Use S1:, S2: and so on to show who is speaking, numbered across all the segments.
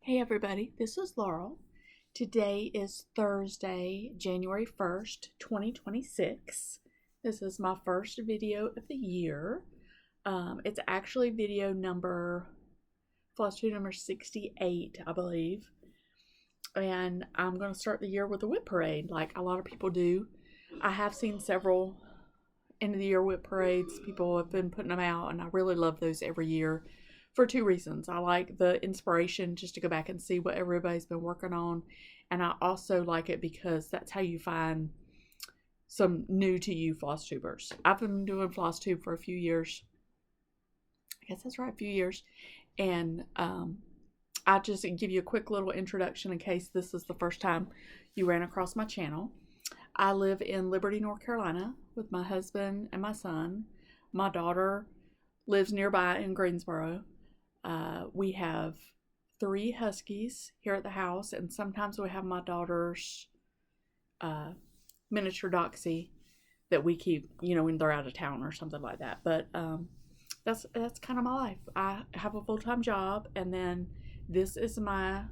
S1: Hey everybody, this is Laurel. Today is Thursday, January 1st, 2026. This is my first video of the year. It's actually video number, FLOSSTUBE number 68, I believe. And I'm going to start the year with a WIP parade like a lot of people do. I have seen several end of the year WIP parades. People have been putting them out and I really love those every year. For two reasons. I like the inspiration just to go back and see what everybody's been working on. And I also like it because that's how you find some new to you floss tubers. I've been doing floss tube for a few years. I guess that's right, a few years. And I'll just give you a quick little introduction in case this is the first time you ran across my channel. I live in Liberty, North Carolina with my husband and my son. My daughter lives nearby in Greensboro. We have 3 huskies here at the house, and sometimes we have my daughter's miniature doxy that we keep, when they're out of town or something like that. But that's kind of my life. I have a full-time job, and then this is my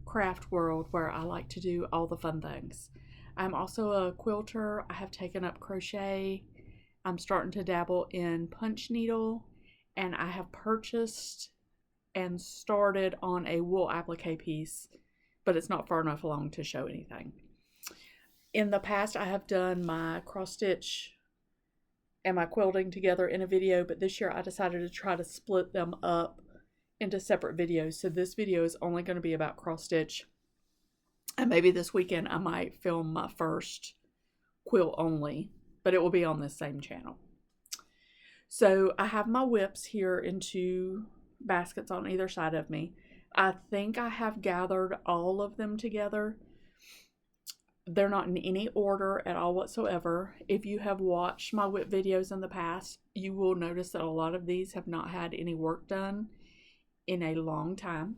S1: craft world where I like to do all the fun things. I'm also a quilter. I have taken up crochet. I'm starting to dabble in punch needle. And I have purchased and started on a wool applique piece, but it's not far enough along to show anything. In the past, I have done my cross stitch and my quilting together in a video, but this year I decided to try to split them up into separate videos. So this video is only going to be about cross stitch. And maybe this weekend I might film my first quilt only, but it will be on this same channel. So I have my WIPs here in 2 baskets on either side of me. I think I have gathered all of them together. They're not in any order at all whatsoever. If you have watched my WIP videos in the past, you will notice that a lot of these have not had any work done in a long time.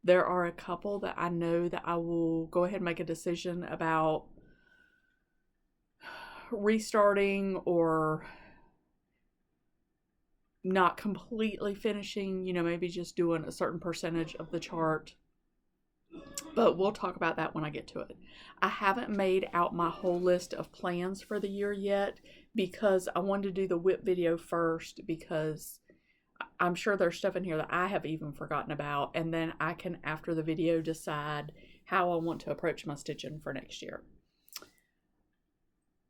S1: There are a couple that I know that I will go ahead and make a decision about restarting or not completely finishing, maybe just doing a certain percentage of the chart. But we'll talk about that when I get to it. I haven't made out my whole list of plans for the year yet because I wanted to do the WIP video first, because I'm sure there's stuff in here that I have even forgotten about, and then I can, after the video, decide how I want to approach my stitching for next year.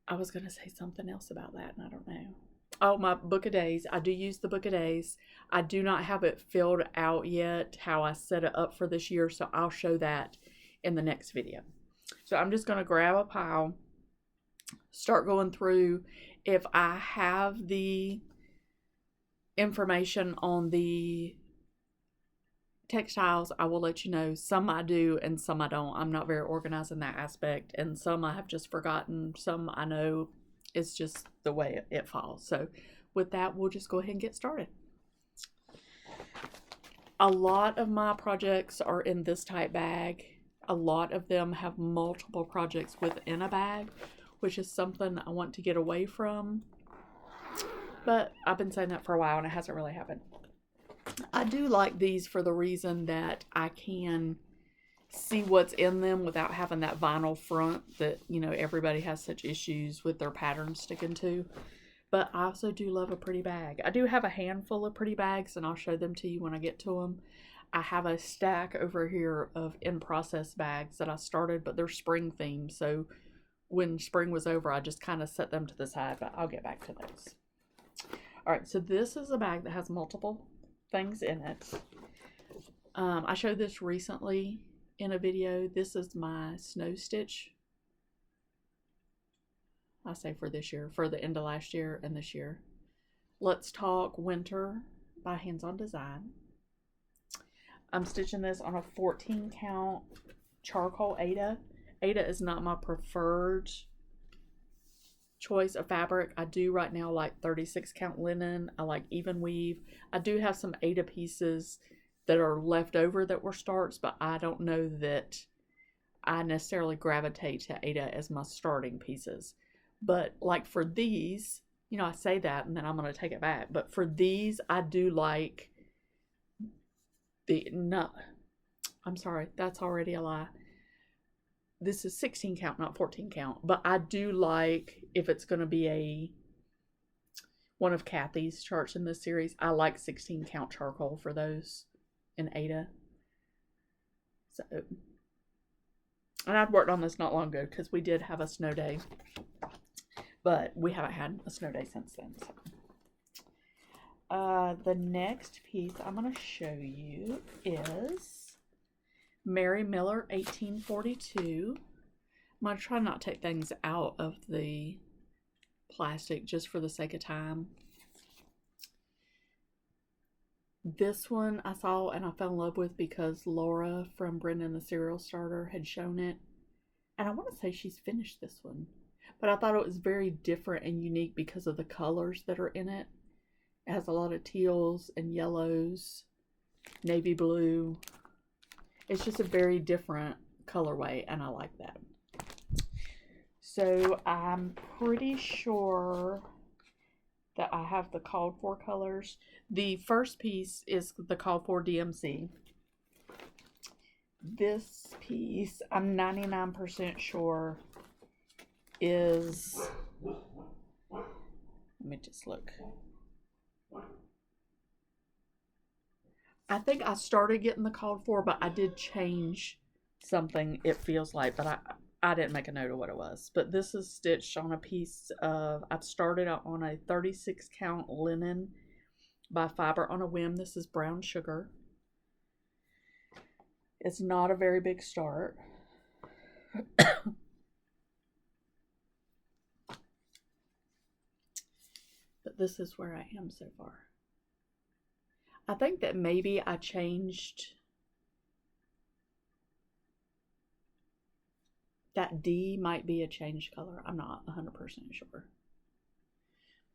S1: I was going to say something else about that, and I don't know. Oh, my book of days. I do use the book of days. I do not have it filled out yet, how I set it up for this year, so I'll show that in the next video. So I'm just going to grab a pile, start going through. If I have the information on the textiles, I will let you know. Some I do and some I don't. I'm not very organized in that aspect, and some I have just forgotten. Some I know. It's just the way it falls. So with that, we'll just go ahead and get started. A lot of my projects are in this type bag. A lot of them have multiple projects within a bag, which is something I want to get away from. But I've been saying that for a while and it hasn't really happened. I do like these for the reason that I can see what's in them without having that vinyl front that, everybody has such issues with their patterns sticking to. But I also do love a pretty bag. I do have a handful of pretty bags, and I'll show them to you when I get to them. I have a stack over here of in-process bags that I started, but they're spring themed. So when spring was over, I just kind of set them to the side, but I'll get back to those. All right, so this is a bag that has multiple things in it. I showed this recently in a video. This is my snow stitch. I say for this year, for the end of last year and this year. Let's Talk Winter by Hands On Design. I'm stitching this on a 14 count charcoal Aida. Aida is not my preferred choice of fabric. I do right now like 36 count linen. I like even weave. I do have some Aida pieces that are left over that were starts, but I don't know that I necessarily gravitate to Aida as my starting pieces. But like for these, I say that and then I'm going to take it back. But for these, I do like the, not, I'm sorry, that's already a lie. This is 16 count, not 14 count. But I do like, if it's going to be one of Kathy's charts in this series, I like 16 count charcoal for those in Ada. So, and I'd worked on this not long ago because we did have a snow day, but we haven't had a snow day since then. So. The next piece I'm going to show you is Mary Miller 1842. I'm going to try not to take things out of the plastic just for the sake of time. This one I saw and I fell in love with because Laura from Brendan the Serial Starter had shown it. And I want to say she's finished this one. But I thought it was very different and unique because of the colors that are in it. It has a lot of teals and yellows, navy blue. It's just a very different colorway, and I like that. So I'm pretty sure that I have the called for colors. The first piece is the called for DMC. This piece, I'm 99% sure is, let me just look. I think I started getting the called for, but I did change something, it feels like, but I didn't make a note of what it was. But this is stitched on a piece of, I've started out on a 36 count linen by Fiber on a Whim. This is brown sugar. It's not a very big start. But this is where I am so far. I think that maybe I changed that D might be a changed color. I'm not 100% sure.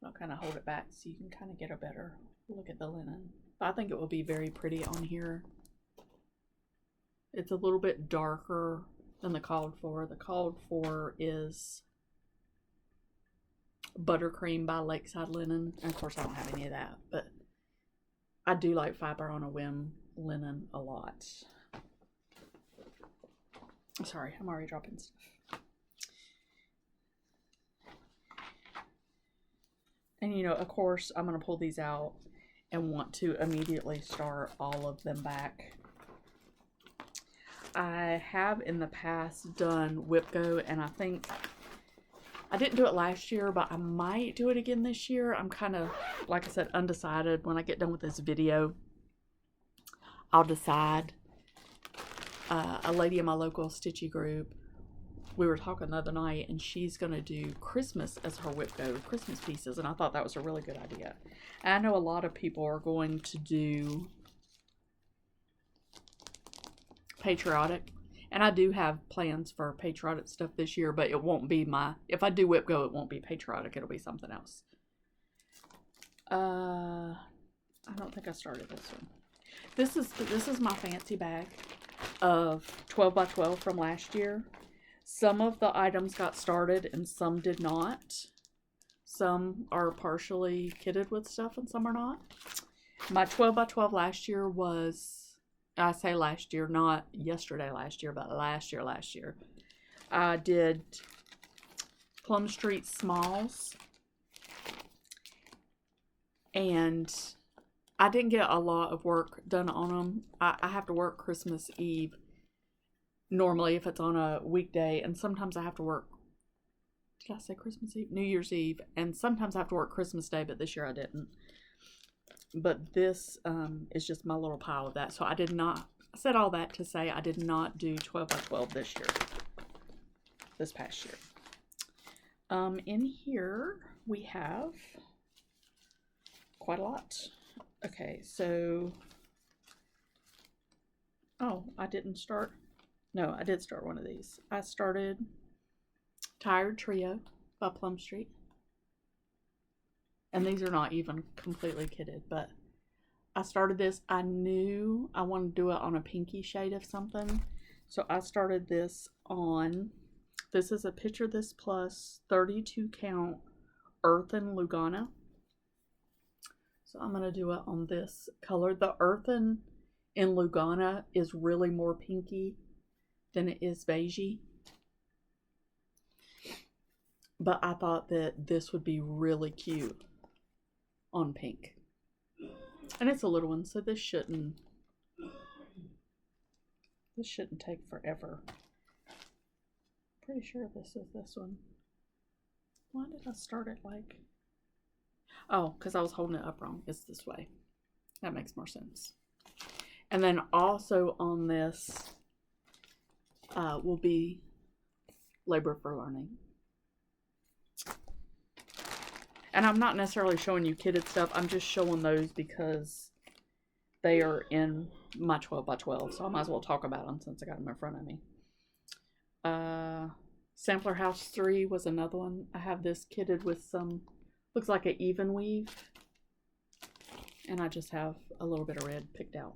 S1: I'll kind of hold it back so you can kind of get a better look at the linen. But I think it will be very pretty on here. It's a little bit darker than the called for. The called for is Buttercream by Lakeside Linen. And of course I don't have any of that, but I do like Fiber on a Whim linen a lot. Sorry, I'm already dropping stuff. And you know, of course, I'm going to pull these out and want to immediately start all of them back. I have in the past done WIP Go, and I think I didn't do it last year, but I might do it again this year. I'm kind of, like I said, undecided. When I get done with this video, I'll decide. A lady in my local stitchy group, we were talking the other night, and she's going to do Christmas as her WIP Go, Christmas pieces, and I thought that was a really good idea. And I know a lot of people are going to do patriotic, and I do have plans for patriotic stuff this year, but it won't be my, if I do WIP Go, it won't be patriotic, it'll be something else. I don't think I started this one. This is my fancy bag of 12 by 12 from last year. Some of the items got started and some did not. Some are partially kitted with stuff and some are not. My 12 by 12 last year was, I say last year, not yesterday last year, but last year. I did Plum Street Smalls. And I didn't get a lot of work done on them. I have to work Christmas Eve normally if it's on a weekday, and sometimes I have to work, did I say Christmas Eve? New Year's Eve, and sometimes I have to work Christmas Day, but this year I didn't. But this is just my little pile of that. So I did not, I said all that to say I did not do 12 by 12 this year, this past year. In here we have quite a lot. Okay, so, oh, I didn't start, no, I did start one of these. I started Tired Trio by Plum Street. And these are not even completely kitted, but I started this. I knew I wanted to do it on a pinky shade of something. So I started this on, this is a Picture This Plus 32 count Earthen Lugana. So I'm going to do it on this color. The Earthen in Lugana is really more pinky than it is beigey. But I thought that this would be really cute on pink. And it's a little one, so this shouldn't take forever. Pretty sure this is this one. Why did I start it like... Oh, because I was holding it up wrong. It's this way. That makes more sense. And then also on this will be Labor for Learning. And I'm not necessarily showing you kitted stuff. I'm just showing those because they are in my 12 by 12. So I might as well talk about them since I got them in front of me. Sampler House 3 was another one. I have this kitted with some, looks like an even weave. And I just have a little bit of red picked out.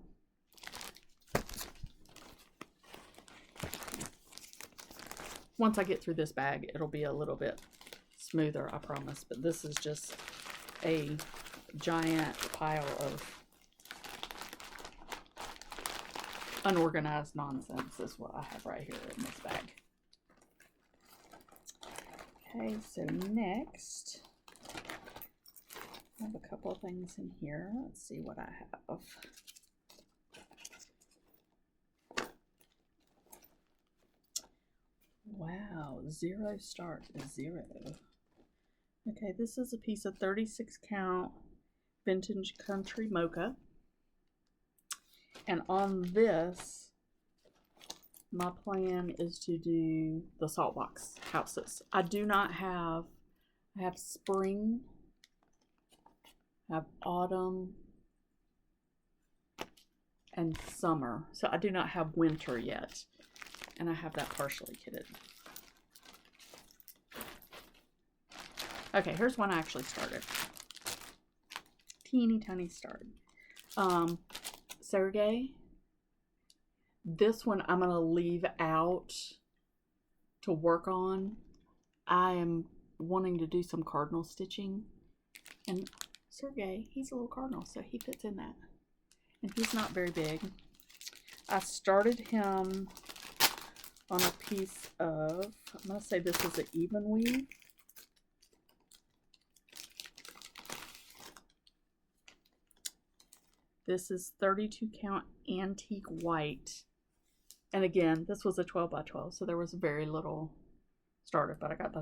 S1: Once I get through this bag, it'll be a little bit smoother, I promise. But this is just a giant pile of unorganized nonsense is what I have right here in this bag. Okay, so next, I have a couple of things in here. Let's see what I have. Wow, 0 start is 0. Okay, this is a piece of 36 count vintage country mocha. And on this, my plan is to do the saltbox houses. I do not have, I have spring, I have autumn, and summer. So I do not have winter yet. And I have that partially kitted. Okay, here's one I actually started. Teeny tiny start. Sergey. This one I'm going to leave out to work on. I am wanting to do some cardinal stitching. And Sergey, he's a little cardinal, so he fits in that. And he's not very big. I started him on a piece of, I'm going to say this is an even weave. This is 32 count antique white. And again, this was a 12 by 12, so there was very little started, but I got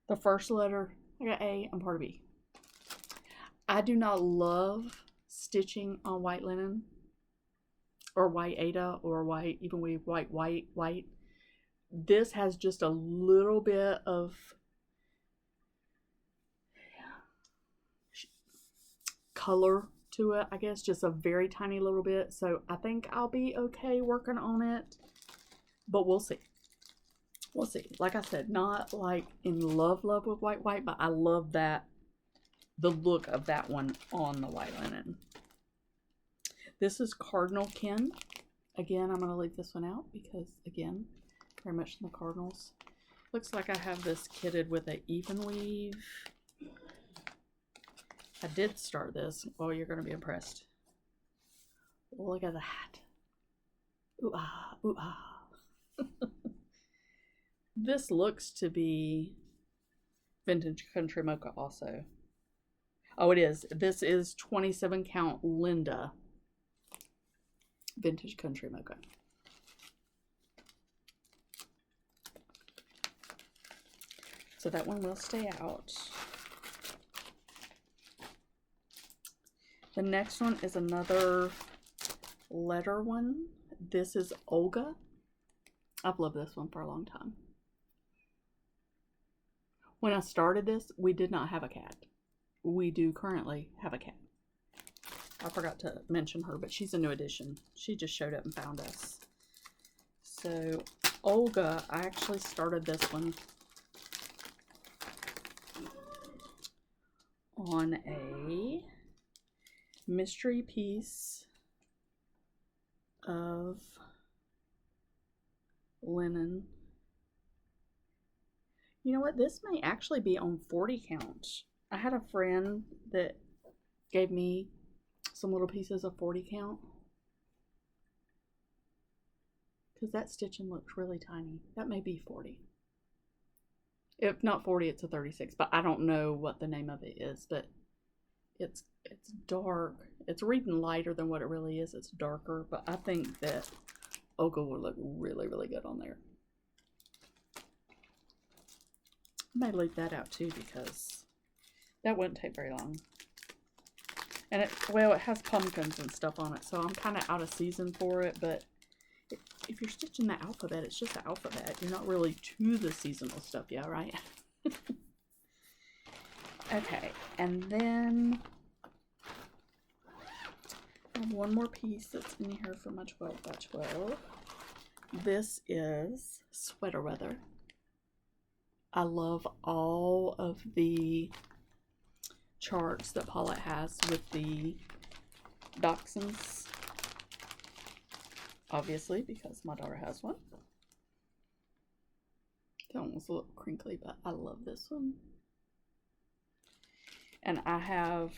S1: the first letter. I got A, I'm part of B. I do not love stitching on white linen or white Aida or white, even weave white. This has just a little bit of color to it, I guess, just a very tiny little bit. So I think I'll be okay working on it, but we'll see. We'll see. Like I said, not like in love with white, but I love that, the look of that one on the white linen. This is Cardinal Ken. Again, I'm going to leave this one out because, again, very much in the Cardinals. Looks like I have this kitted with an even weave. I did start this. Oh, you're going to be impressed. Look at that. Ooh ah, ooh ah. This looks to be vintage country mocha also. Oh, it is. This is 27 count Linda vintage country mocha. So that one will stay out. The next one is another letter one. This is Olga. I've loved this one for a long time. When I started this, we did not have a cat. We do currently have a cat. I forgot to mention her, but she's a new addition. She just showed up and found us. So Olga, I actually started this one on a mystery piece of linen. You know what? This may actually be on 40 count. I had a friend that gave me some little pieces of 40 count. because that stitching looks really tiny. That may be 40. If not 40, it's a 36, but I don't know what the name of it is, but it's dark. It's reading lighter than what it really is. It's darker, but I think that ochre would look really, really good on there. I may leave that out too because that wouldn't take very long. And it has pumpkins and stuff on it, so I'm kind of out of season for it, but if you're stitching the alphabet, it's just the alphabet. You're not really to the seasonal stuff yet, right? Okay, and then I have one more piece that's in here for my 12 by 12. This is Sweater Weather. I love all of the charts that Paulette has with the dachshunds. Obviously, because my daughter has one. That one was a little crinkly, but I love this one. And I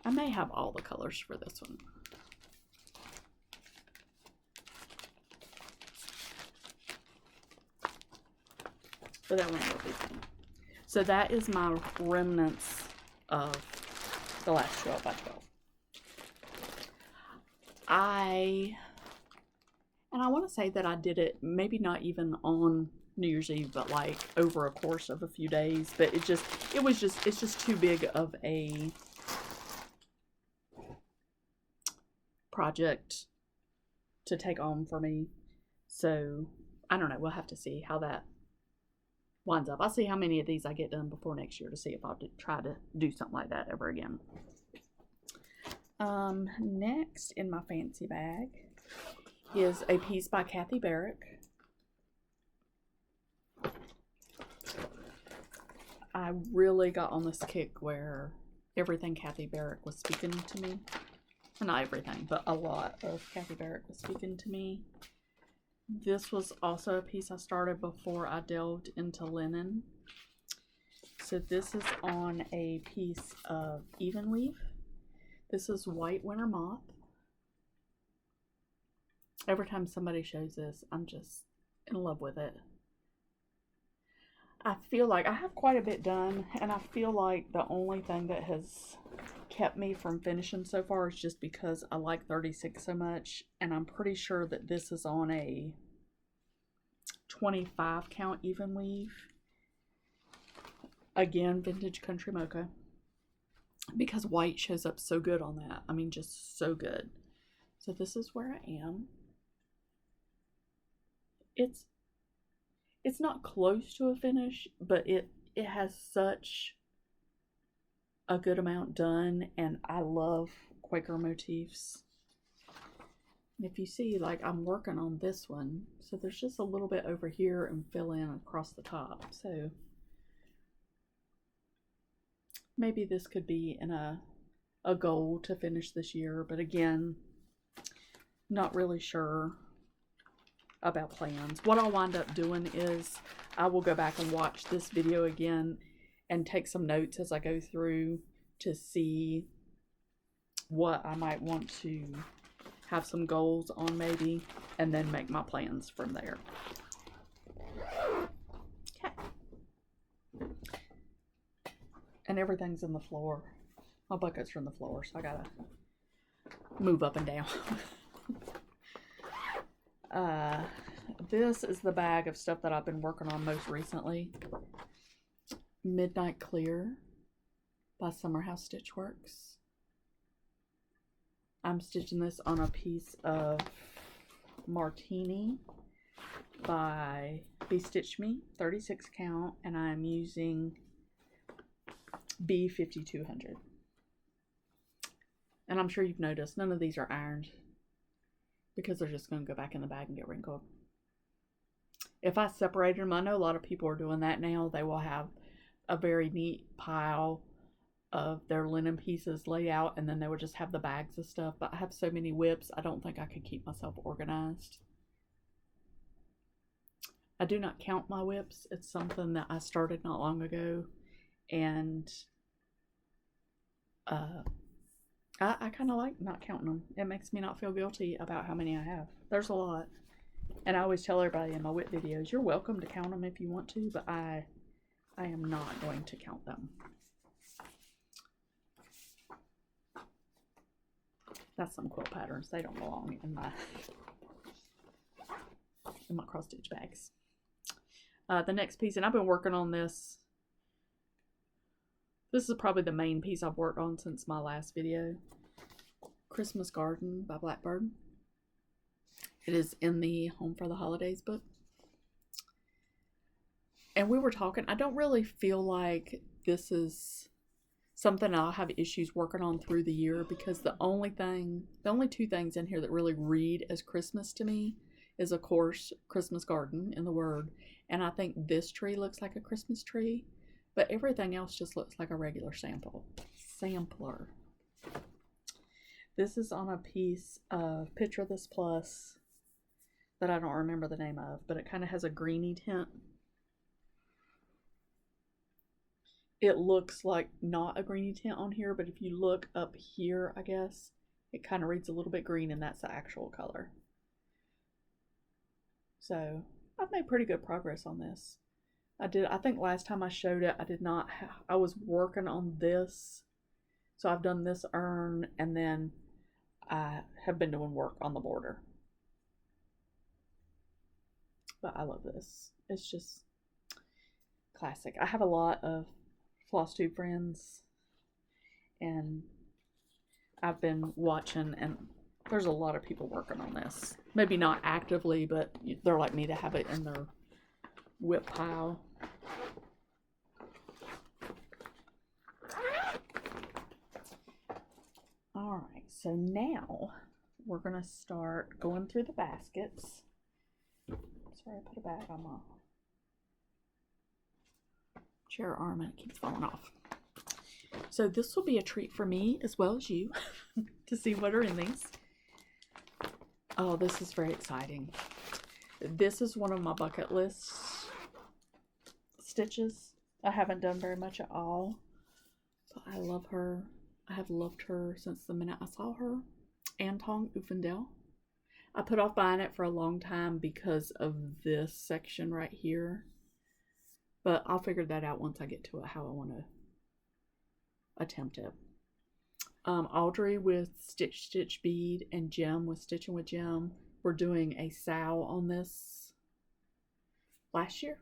S1: may have all the colors for this one. But that one will be fun. So that is my remnants of the last 12 by 12. I want to say that I did it maybe not even on New Year's Eve, but like over a course of a few days. But it's just too big of a project to take on for me. So I don't know. We'll have to see how that winds up. I'll see how many of these I get done before next year to see if I'll try to do something like that ever again. Next in my fancy bag is a piece by Kathy Barrick. I really got on this kick where everything Kathy Barrick was speaking to me. Well, not everything, but a lot of Kathy Barrick was speaking to me. This was also a piece I started before I delved into linen. So this is on a piece of even weave. This is White Winter Moth. Every time somebody shows this, I'm just in love with it. I feel like I have quite a bit done, and I feel like the only thing that has kept me from finishing so far is just because I like 36 so much, and I'm pretty sure that this is on a 25 count even weave. Again, vintage country mocha. Because white shows up so good on that. I mean, just so good. So this is where I am. It's not close to a finish, but it has such a good amount done, and I love Quaker motifs. And if you see, like, I'm working on this one, so there's just a little bit over here and fill in across the top. So maybe this could be in a goal to finish this year, but again, not really sure about plans. What I'll wind up doing is I will go back and watch this video again and take some notes as I go through to see what I might want to have some goals on maybe, and then make my plans from there. Okay. And everything's in the floor. My buckets are in the floor, so I gotta move up and down. This is the bag of stuff that I've been working on most recently. Midnight Clear by Summerhouse Stitchworks. I'm stitching this on a piece of Martini by Bestitch Me, 36 count, and I'm using B5200. And I'm sure you've noticed none of these are ironed because they're just going to go back in the bag and get wrinkled. If I separated them, I know a lot of people are doing that now. They will have a very neat pile of their linen pieces laid out, and then they would just have the bags of stuff. But I have so many WIPs, I don't think I could keep myself organized. I do not count my WIPs. It's something that I started not long ago, and I I kind of like not counting them. It makes me not feel guilty about how many I have. There's a lot. And I always tell everybody in my WIP videos, you're welcome to count them if you want to, but I am not going to count them. That's some quilt patterns. They don't belong in my cross stitch bags. The next piece, and I've been working on this. This is probably the main piece I've worked on since my last video. Christmas Garden by Blackbird. It is in the Home for the Holidays book. And we were talking, I don't really feel like this is something I'll have issues working on through the year, because the only two things in here that really read as Christmas to me is, of course, Christmas Garden in the word. And I think this tree looks like a Christmas tree, but everything else just looks like a regular sampler. This is on a piece of Picture This Plus that I don't remember the name of, but it kind of has a greeny tint. It looks like not a greeny tint on here, but if you look up here, I guess, it kind of reads a little bit green, and that's the actual color. So I've made pretty good progress on this. I think last time I showed it, I was working on this. So I've done this urn, and then I have been doing work on the border. But I love this. It's just classic. I have a lot of FLOSSTUBE friends, and I've been watching, and there's a lot of people working on this. Maybe not actively, but they're like me to have it in their WIP pile. Alright, so now we're going to start going through the baskets. Sorry, I put a bag on my chair arm and it keeps falling off. So this will be a treat for me as well as you to see what are in these. Oh, this is very exciting. This is one of my bucket list stitches. I haven't done very much at all, but I love her. I have loved her since the minute I saw her. Anton Uffendale. I put off buying it for a long time because of this section right here, but I'll figure that out once I get to it, how I want to attempt it. Audrey with Stitch Stitch Bead and Jem with Stitching with Jem were doing a sow on this last year.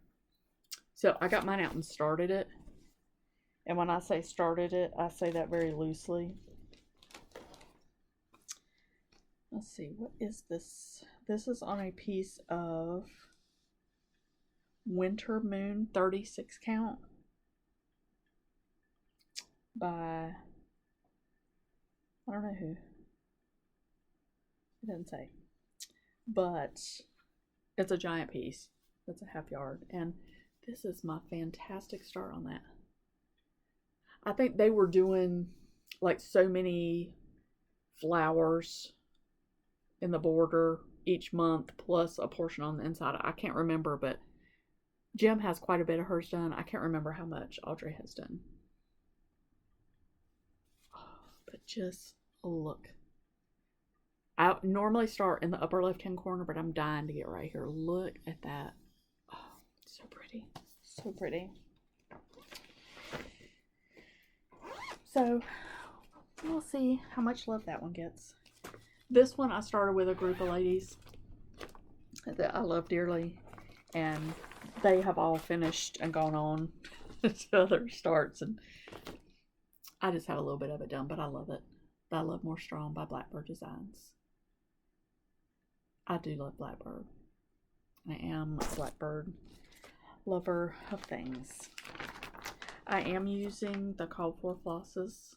S1: So I got mine out and started it. And when I say started it, I say that very loosely. Let's see, what is this? This is on a piece of Winter Moon 36 count by, I don't know who. It doesn't say. But it's a giant piece. It's a half yard. And this is my fantastic start on that. I think they were doing like so many flowers in the border each month, plus a portion on the inside. I can't remember, but Jem has quite a bit of hers done. I can't remember how much Audrey has done. But just look. I normally start in the upper left-hand corner, but I'm dying to get right here. Look at that. Oh, so pretty. So pretty. So, we'll see how much love that one gets. This one I started with a group of ladies that I love dearly, and they have all finished and gone on to other starts, and I just have a little bit of it done, but I love it. I love More Strong by Blackbird Designs. I do love Blackbird. I am a Blackbird lover of things. I am using the called for flosses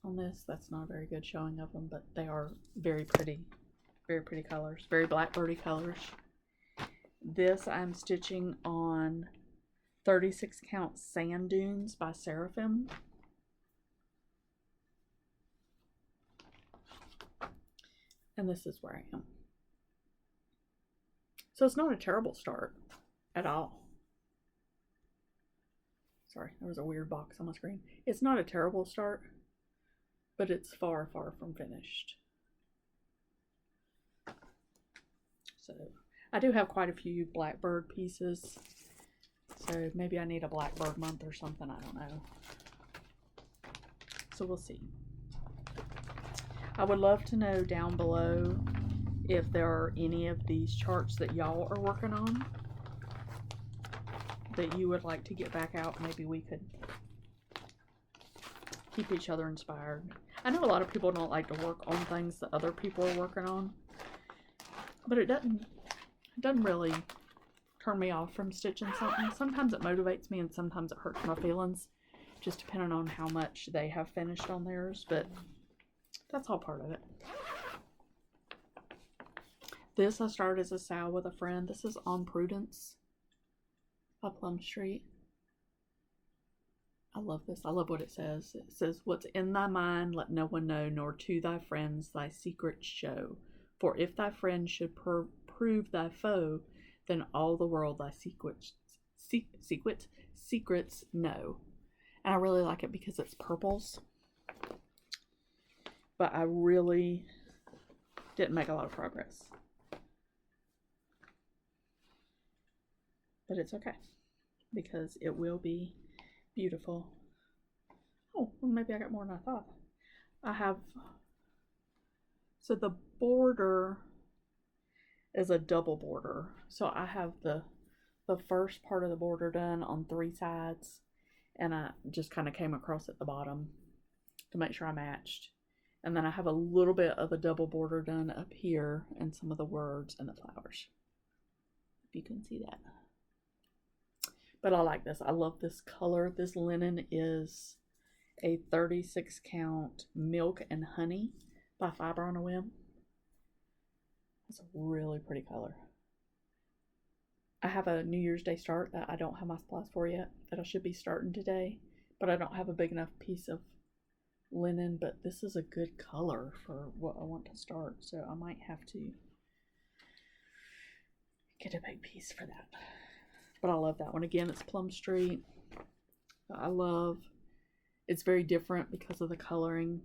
S1: on this. That's not a very good showing of them, but they are very pretty colors, very blackbirdy colors. This I'm stitching on 36 count Sand Dunes by Seraphim. And this is where I am. So it's not a terrible start at all. Sorry, there was a weird box on my screen. It's not a terrible start. but it's far, far from finished. So I do have quite a few blackbird pieces, so maybe I need a blackbird month or something, I don't know. So we'll see. I would love to know down below if there are any of these charts that y'all are working on that you would like to get back out. Maybe we could keep each other inspired. I know a lot of people don't like to work on things that other people are working on, but it doesn't really turn me off from stitching something. Sometimes it motivates me and sometimes it hurts my feelings, just depending on how much they have finished on theirs, but that's all part of it. This I started as a sale with a friend. This is On Prudence by Plum Street. I love this. I love what it says. It says, "What's in thy mind let no one know, nor to thy friends thy secrets show. For if thy friend should prove thy foe, then all the world thy secrets know." And I really like it because it's purples. But I really didn't make a lot of progress. But it's okay, because it will be beautiful. Oh, well, maybe I got more than I thought. I have, so the border is a double border. So I have the first part of the border done on 3 sides, and I just kind of came across at the bottom to make sure I matched. And then I have a little bit of a double border done up here and some of the words and the flowers, if you can see that. But I like this. I love this color. This linen is a 36 count Milk and Honey by Fiber on a Whim. It's a really pretty color. I have a New Year's Day start that I don't have my supplies for yet, that I should be starting today, but I don't have a big enough piece of linen, but this is a good color for what I want to start, so I might have to get a big piece for that. But I love that one. Again, it's Plum Street. I love, it's very different because of the coloring,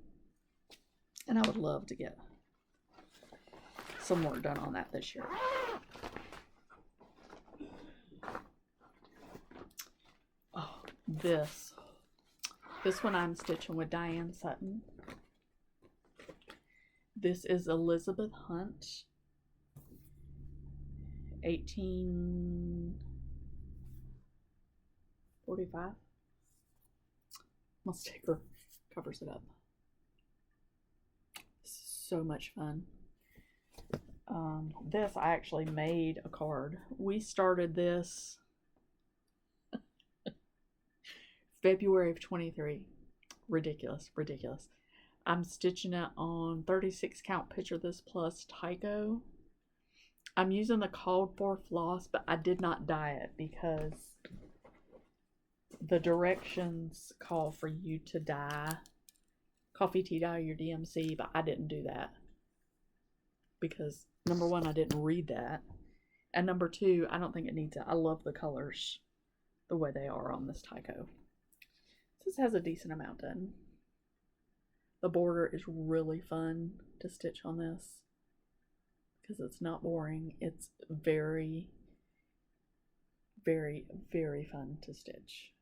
S1: and I would love to get some work done on that this year. Oh, this one I'm stitching with Diane Sutton. This is Elizabeth Hunt, 1845. My sticker covers it up. So much fun. This, I actually made a card. We started this February of 23. Ridiculous. I'm stitching it on 36 count Picture This Plus Tyco. I'm using the called for floss, but I did not dye it because the directions call for you to dye coffee tea dye your DMC, but I didn't do that because number one, I didn't read that, and number two, I don't think it needs it. I love the colors the way they are on this Tyco. This has a decent amount done. The border is really fun to stitch on this because it's not boring. It's very, very, very fun to stitch.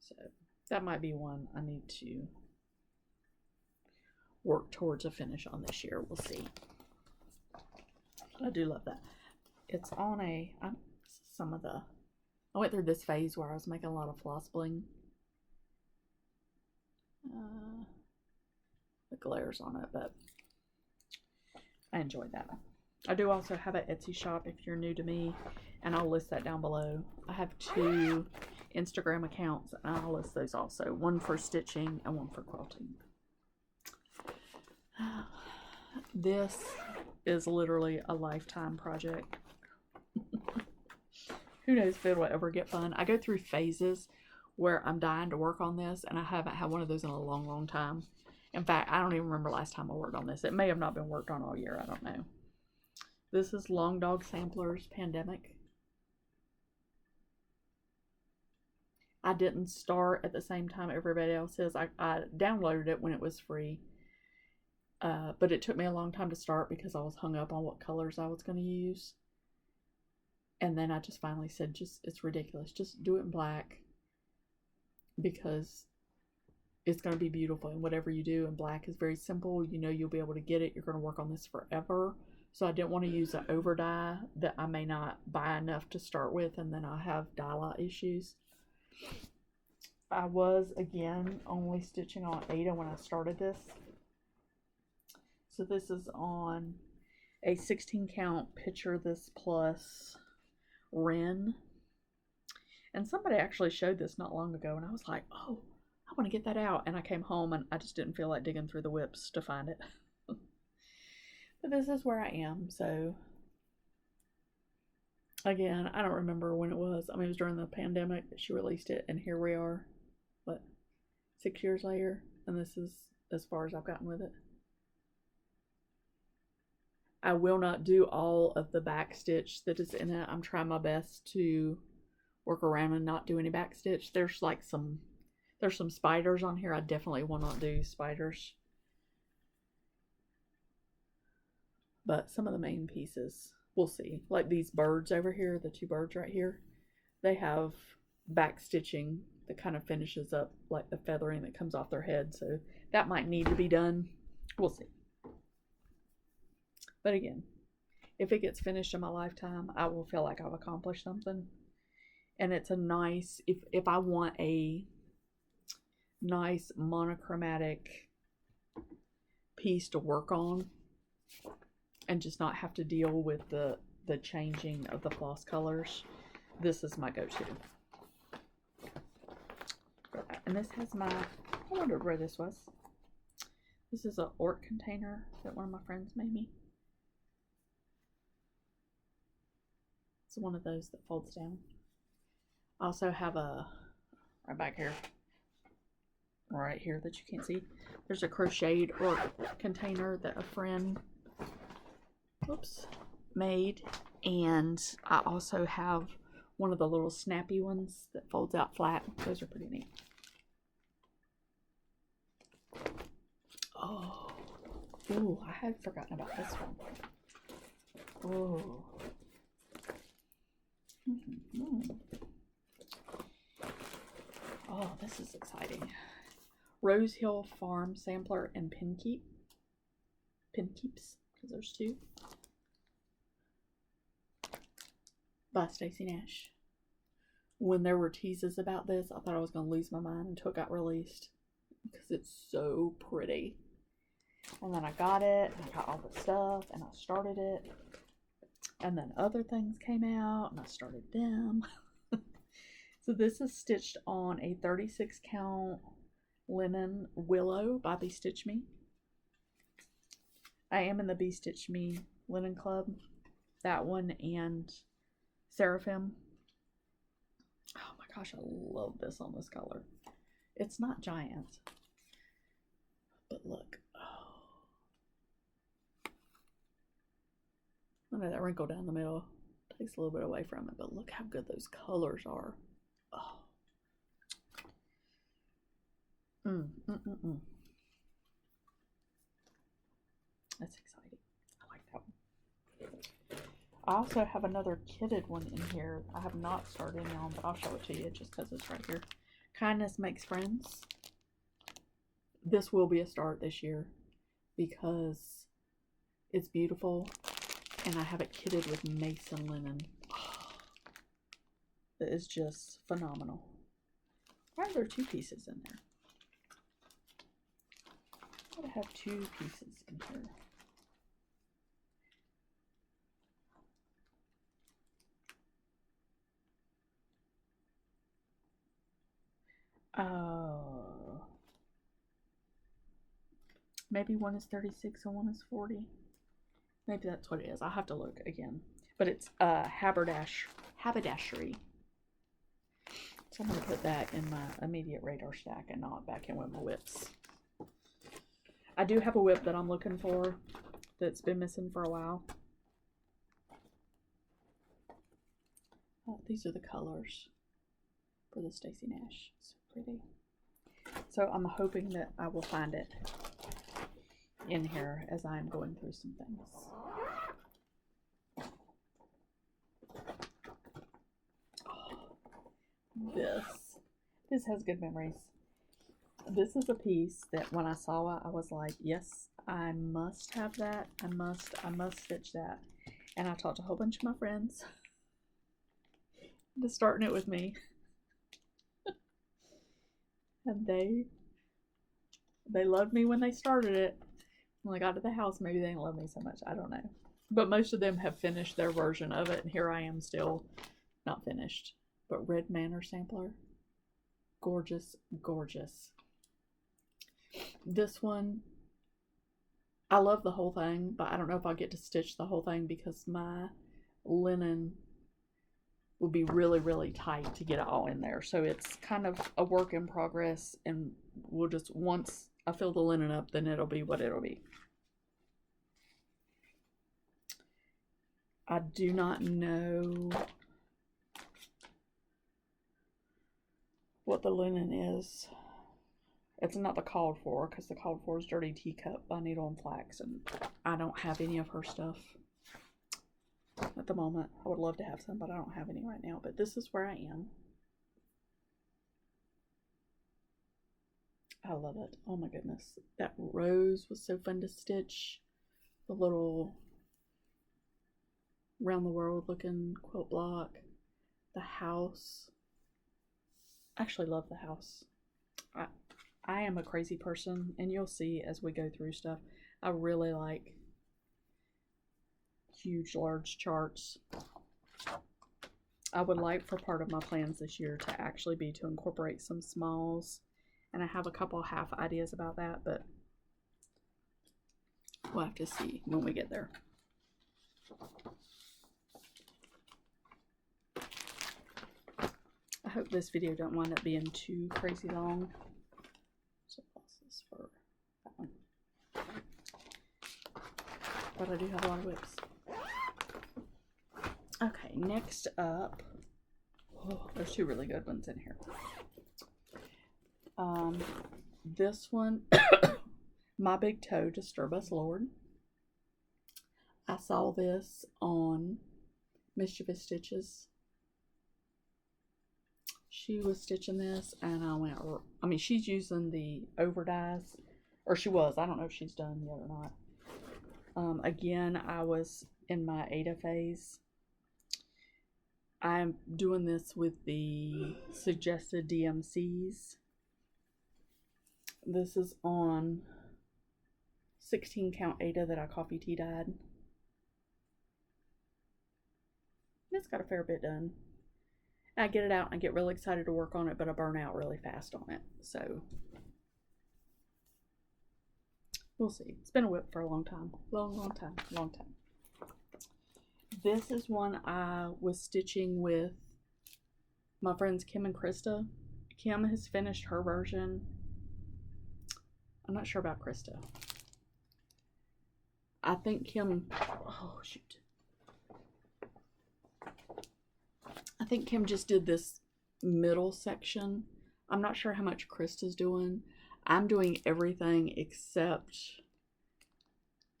S1: So that might be one I need to work towards a finish on this year. We'll see. I do love that. It's on a, I went through this phase where I was making a lot of floss bling. The glares on it, but I enjoyed that. I do also have an Etsy shop if you're new to me, and I'll list that down below. I have 2 Instagram accounts, and I'll list those also. One for stitching and one for quilting. This is literally a lifetime project. Who knows if it'll ever get fun. I go through phases where I'm dying to work on this, and I haven't had one of those in a long, long time. In fact, I don't even remember last time I worked on this. It may have not been worked on all year. I don't know. This is Long Dog Samplers Pandemic. I didn't start at the same time everybody else is. I downloaded it when it was free. But it took me a long time to start because I was hung up on what colors I was going to use. And then I just finally said, it's ridiculous. Just do it in black because it's going to be beautiful. And whatever you do in black is very simple. You know, you'll be able to get it. You're going to work on this forever. So I didn't want to use an over dye that I may not buy enough to start with, and then I'll have dye lot issues. I was, again, only stitching on Ada when I started this. So this is on a 16 count Picture This Plus Wren. And somebody actually showed this not long ago, and I was like, oh, I want to get that out. And I came home and I just didn't feel like digging through the WIPs to find it. But this is where I am. So again, I don't remember when it was. I mean, it was during the pandemic that she released it, and here we are, what, 6 years later, and this is as far as I've gotten with it. I will not do all of the back stitch that is in it. I'm trying my best to work around and not do any back stitch. There's some spiders on here. I definitely will not do spiders. But some of the main pieces, we'll see. Like these birds over here, the two birds right here, they have back stitching that kind of finishes up like the feathering that comes off their head. So that might need to be done. We'll see. But again, if it gets finished in my lifetime, I will feel like I've accomplished something. And it's a nice, if I want a nice monochromatic piece to work on and just not have to deal with the changing of the floss colors, this is my go-to. And this has my, I wondered where this was. This is an Orc container that one of my friends made me. It's one of those that folds down. I also have a, right back here, right here that you can't see, there's a crocheted Orc container that a friend, whoops, made. And I also have one of the little snappy ones that folds out flat. Those are pretty neat. Oh, ooh, I had forgotten about this one. Oh. Oh, this is exciting. Rose Hill Farm Sampler and Pin Keeps, because there's two. By Stacey Nash. When there were teases about this, I thought I was going to lose my mind until it got released, because it's so pretty. And then I got it, and I got all the stuff, and I started it. And then other things came out, and I started them. So this is stitched on a 36 count linen Willow by Be Stitch Me. I am in the Be Stitch Me linen club. That one and Seraphim. Oh my gosh, I love this on this color. It's not giant, but look. I know that wrinkle down the middle takes a little bit away from it, but look how good those colors are. Oh. That's exciting. I like that one. I also have another kitted one in here. I have not started on, but I'll show it to you just because it's right here. Kindness Makes Friends. This will be a start this year because it's beautiful. And I have it kitted with Mason linen. Oh, it is just phenomenal. Why are there two pieces in there? I would have two pieces in here. Oh. Maybe one is 36 and one is 40. Maybe that's what it is. I'll have to look again. But it's haberdashery. So I'm going to put that in my immediate radar stack and not back in with my WIPs. I do have a WIP that I'm looking for that's been missing for a while. Oh, these are the colors. for the Stacy Nash. So pretty. So I'm hoping that I will find it in here as I'm going through some things. Oh, this has good memories. This is a piece that when I saw it, I was like, yes, I must have that. I must stitch that. And I talked to a whole bunch of my friends to starting it with me. And they loved me when they started it. When I got to the house, maybe they didn't love me so much. I don't know. But most of them have finished their version of it, and here I am still not finished. But Red Manor sampler. Gorgeous, gorgeous. This one, I love the whole thing, but I don't know if I'll get to stitch the whole thing because my linen will be really, really tight to get it all in there. So it's kind of a work in progress, and we'll just, once I fill the linen up, then it'll be what it'll be. I do not know what the linen is. It's not the called for, because the called for is Dirty Teacup by Needle and Flax, and I don't have any of her stuff at the moment. I would love to have some, but I don't have any right now. But this is where I am. I love it. Oh my goodness. That rose was so fun to stitch. The little round the world looking quilt block. The house. I actually love the house. I am a crazy person, and you'll see as we go through stuff. I really like huge, large charts. I would like for part of my plans this year to actually be to incorporate some smalls, and I have a couple half ideas about that, but we'll have to see when we get there. I hope this video don't wind up being too crazy long. So this is for that one. But I do have a lot of WIPs. Okay, next up, oh, there's two really good ones in here. This one, My Big Toe, Disturb Us Lord. I saw this on Mischievous Stitches. She was stitching this, and I went, I mean, she's using the over dies, or she was. I don't know if she's done yet or not. Again, I was in my Ada phase. I'm doing this with the suggested DMCs. This is on 16 count Ada that I coffee tea dyed. It's got a fair bit done. I get it out and I get really excited to work on it, but I burn out really fast on it. So we'll see. It's been a WIP for a long time. Long time. This is one I was stitching with my friends Kim and Krista. Kim has finished her version. I'm not sure about Krista. I think Kim, oh shoot. I think Kim just did this middle section. I'm not sure how much Krista's doing. I'm doing everything except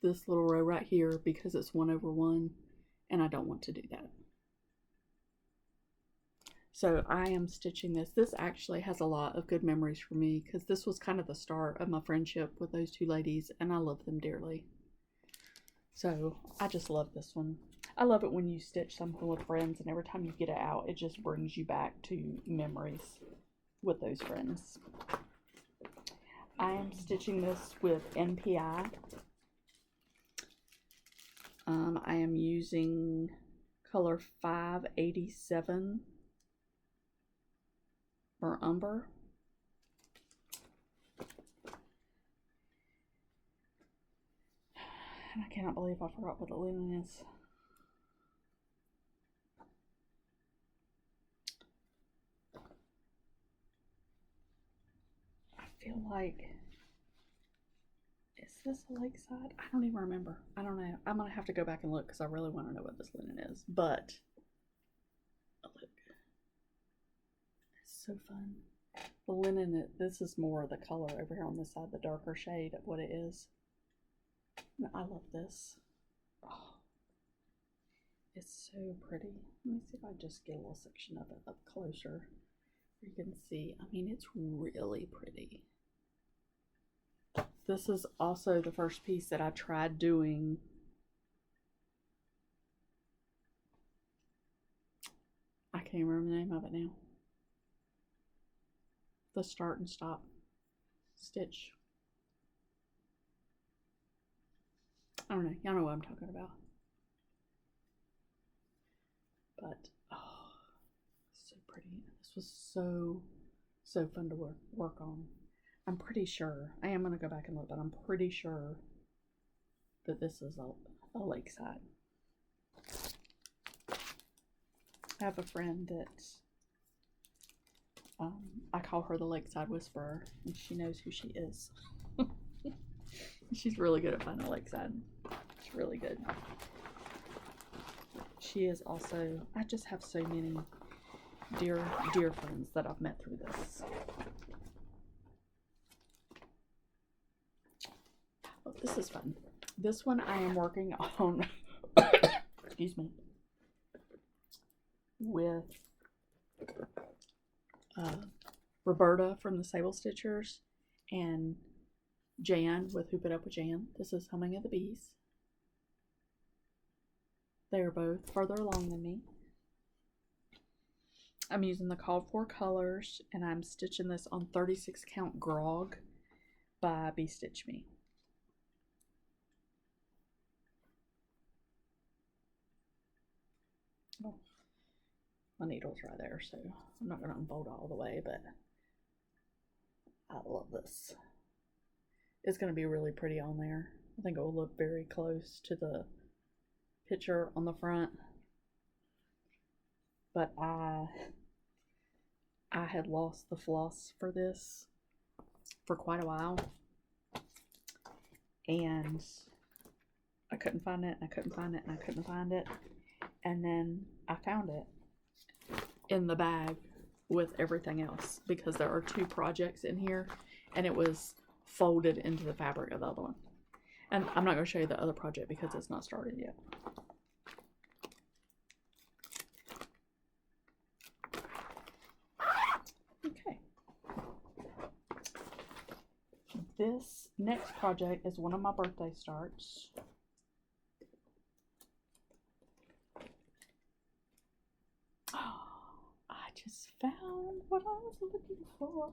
S1: this little row right here because it's 1/1, and I don't want to do that. So I am stitching this. This actually has a lot of good memories for me because this was kind of the start of my friendship with those two ladies, and I love them dearly. So I just love this one. I love it when you stitch something with friends, and every time you get it out, it just brings you back to memories with those friends. I am stitching this with NPI. I am using color 587 for umber. And I cannot believe I forgot what the linen is. I feel like, is this a lakeside? I don't even remember. I don't know. I'm gonna have to go back and look because I really want to know what this linen is. But look, it's so fun. The linen, this is more the color over here on this side, the darker shade of what it is. And I love this. Oh, it's so pretty. Let me see if I just get a little section of it up closer. You can see, I mean, it's really pretty. This is also the first piece that I tried doing. I can't remember the name of it now. The start and stop stitch. I don't know. Y'all know what I'm talking about. But, oh, so pretty. This was so fun to work on. I'm pretty sure, I am going to go back and look, but I'm pretty sure that this is a lakeside. I have a friend that, I call her the Lakeside Whisperer, and she knows who she is. She's really good at finding a lakeside. It's really good. She is also, I just have so many dear friends that I've met through this. Oh, this is fun. This one I am working on, excuse me, with Roberta from the Sable Stitchers and Jan with Hoop It Up with Jan. This is Humming of the Bees. They are both further along than me. I'm using the called for colors, and I'm stitching this on 36 count Grog by Bestitch Me. Oh, my needle's right there, so I'm not going to unfold it all the way, but I love this. It's going to be really pretty on there. I think it will look very close to the picture on the front. But I had lost the floss for this for quite a while, and I couldn't find it, and I couldn't find it, and I couldn't find it, and then I found it in the bag with everything else, because there are 2 projects in here, and it was folded into the fabric of the other one. And I'm not going to show you the other project because it's not started yet. Okay. This next project is one of my birthday starts. Oh, I just found what I was looking for.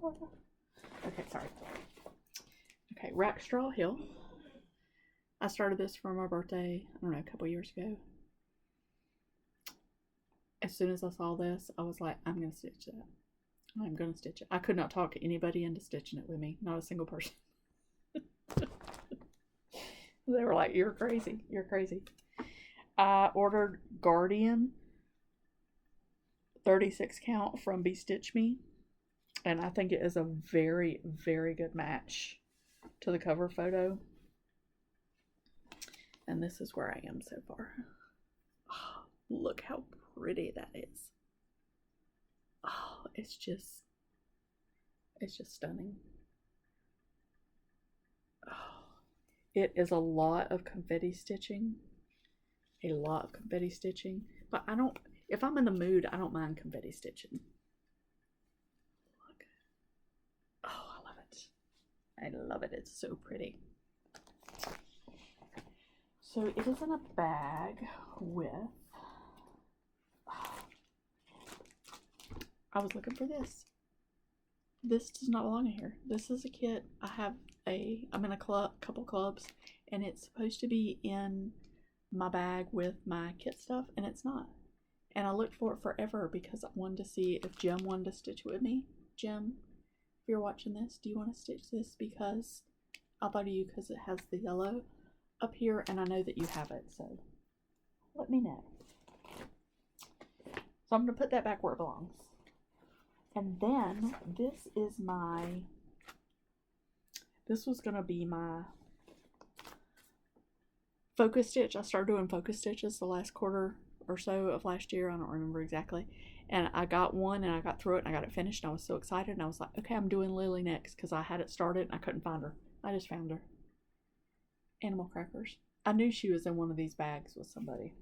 S1: Okay, sorry. Okay, Wrap Straw Hill. I started this for my birthday, I don't know, a couple years ago. As soon as I saw this, I was like, I'm going to stitch that. I'm going to stitch it. I could not talk anybody into stitching it with me. Not a single person. They were like, you're crazy. You're crazy. I ordered Guardian 36 count from Bestitch Me. And I think it is a very, very good match to the cover photo. And this is where I am so far. Oh, look how pretty that is. Oh, it's just stunning. Oh, it is a lot of confetti stitching. A lot of confetti stitching. But I don't, if I'm in the mood, I don't mind confetti stitching. Look. Oh, I love it. I love it. It's so pretty. So it is in a bag with, I was looking for this. This does not belong in here. This is a kit. I'm in a couple clubs, and it's supposed to be in my bag with my kit stuff, and it's not. And I looked for it forever because I wanted to see if Jim wanted to stitch it with me. Jim, if you're watching this, do you want to stitch this? Because I thought of you because it has the yellow up here, and I know that you have it, so let me know. So I'm going to put that back where it belongs. And then this was going to be my focus stitch. I started doing focus stitches the last quarter or so of last year. I don't remember exactly. And I got one and I got through it and I got it finished and I was so excited and I was like, okay, I'm doing Lily next because I had it started and I couldn't find her. I just found her. Animal crackers. I knew she was in one of these bags with somebody.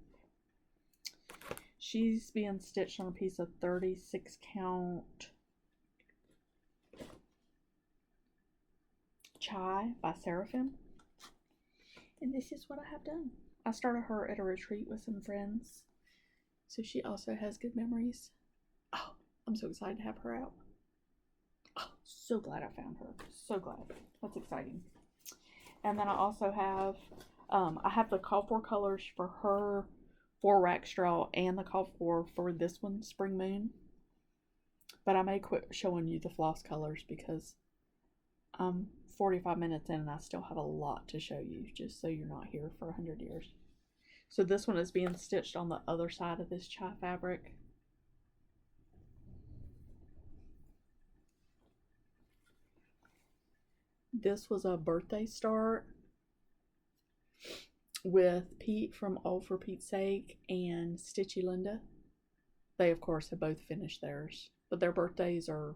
S1: She's being stitched on a piece of 36 count Chai by Seraphim. And this is what I have done. I started her at a retreat with some friends. So she also has good memories. Oh, I'm so excited to have her out. Oh, so glad I found her. So glad. That's exciting. And then I also have, I have the call for colors for her for rack straw and the call for this one, Spring Moon. But I may quit showing you the floss colors because I'm 45 minutes in and I still have a lot to show you, just so you're not here for 100 years. So this one is being stitched on the other side of this Chai fabric. This was a birthday start with Pete from All for Pete's Sake and Stitchy Linda. They, of course, have both finished theirs, but their birthdays are,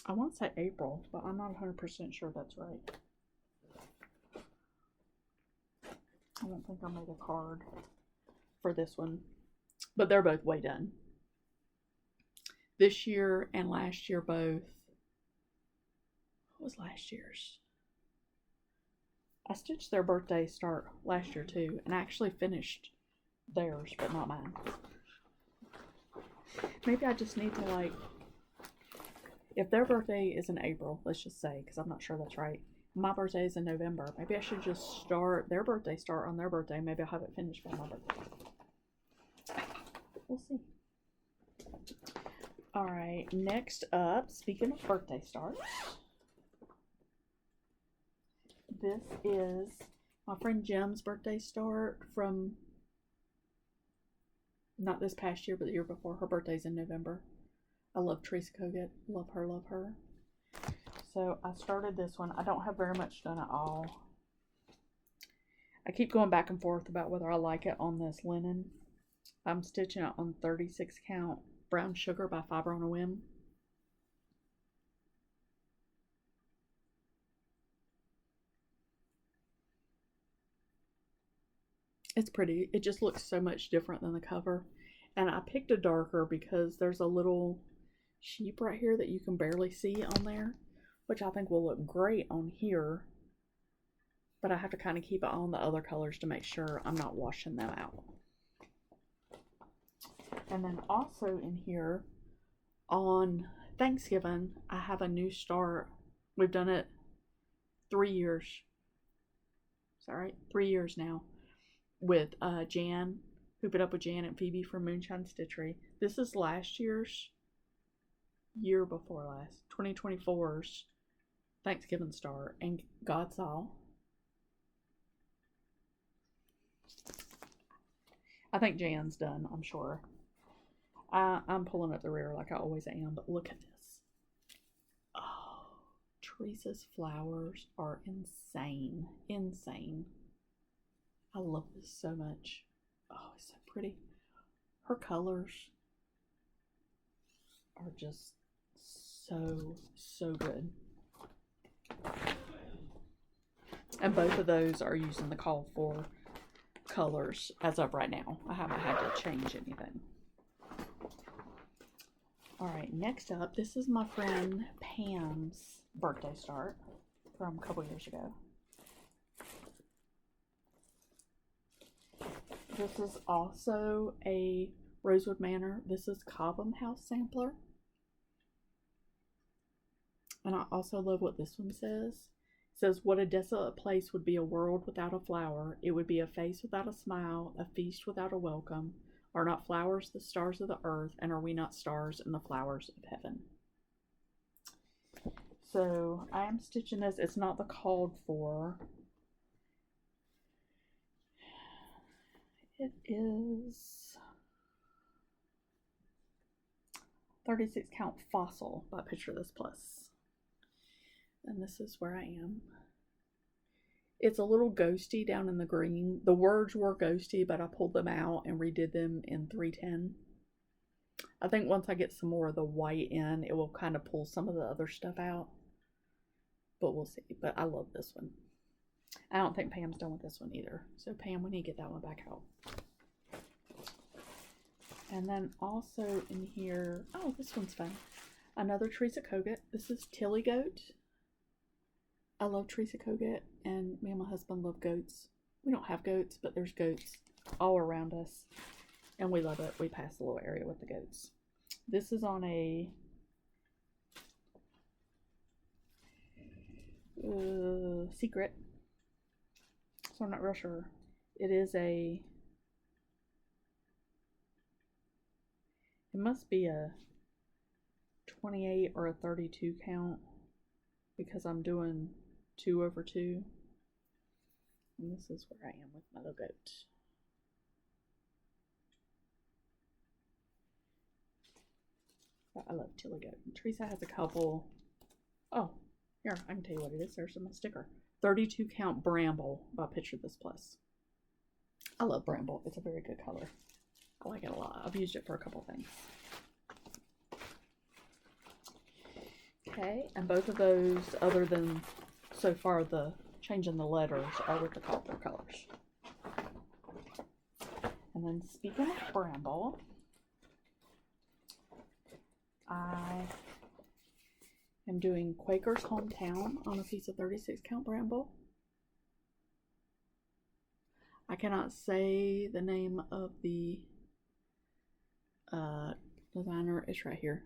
S1: I want to say April, but I'm not 100% sure that's right. I don't think I made a card for this one, but they're both way done. This year and last year both. What was last year's? I stitched their birthday start last year too, and I actually finished theirs, but not mine. Maybe I just need to, like, if their birthday is in April, let's just say, because I'm not sure that's right. My birthday is in November. Maybe I should just start their birthday start on their birthday. Maybe I'll have it finished by my birthday. We'll see. All right, next up, speaking of birthday starts, this is my friend Jim's birthday start from not this past year, but the year before. Her birthday's in November. I love Teresa Kogut. Love her, love her. So I started this one. I don't have very much done at all. I keep going back and forth about whether I like it on this linen. I'm stitching it on 36 count Brown Sugar by Fiber on a Whim. It's pretty. It just looks so much different than the cover. And I picked a darker because there's a little sheep right here that you can barely see on there, which I think will look great on here. But I have to kind of keep it on the other colors to make sure I'm not washing them out. And then also in here, on Thanksgiving, I have a new start. We've done it 3 years. Is that right? 3 years now. With Jan, Hoop It Up with Jan and Phoebe from Moonshine Stitchery. This is last year's, year before last, 2024's Thanksgiving start, and God saw. I think Jan's done, I'm sure. I'm pulling up the rear like I always am, but look at this. Oh, Teresa's flowers are insane. Insane. I love this so much. Oh, it's so pretty. Her colors are just so good. And both of those are using the call for colors as of right now. I haven't had to change anything. Alright, next up, this is my friend Pam's birthday start from a couple years ago. This is also a Rosewood Manor. This is Cobham House sampler. And I also love what this one says. It says, what a desolate place would be a world without a flower. It would be a face without a smile, a feast without a welcome. Are not flowers the stars of the earth, and are we not stars in the flowers of heaven? So I am stitching this. It's not the called for. It is 36 count Fossil by Picture This Plus. And this is where I am. It's a little ghosty down in the green. The words were ghosty, but I pulled them out and redid them in 310. I think once I get some more of the white in, it will kind of pull some of the other stuff out. But we'll see. But I love this one. I don't think Pam's done with this one either. So Pam, we need to get that one back out. And then also in here, oh, this one's fun. Another Teresa Kogut. This is Tilly Goat. I love Teresa Kogut, and me and my husband love goats. We don't have goats, but there's goats all around us, and we love it. We pass a little area with the goats. This is on a secret, so I'm not real sure. It is it must be a 28 or a 32 count, because I'm doing 2/2, and this is where I am with my little goat. But I love Tilly Goat. And Teresa has a couple. Oh, here, I can tell you what it is. There's my sticker. 32 count Bramble by Picture This Plus. I love Bramble. It's a very good color. I like it a lot. I've used it for a couple things. Okay, and both of those, other than so far the changing the letters, are with the copper colors. And then speaking of Bramble, I am doing Quaker's Hometown on a piece of 36 count Bramble. I cannot say the name of the designer. It's right here.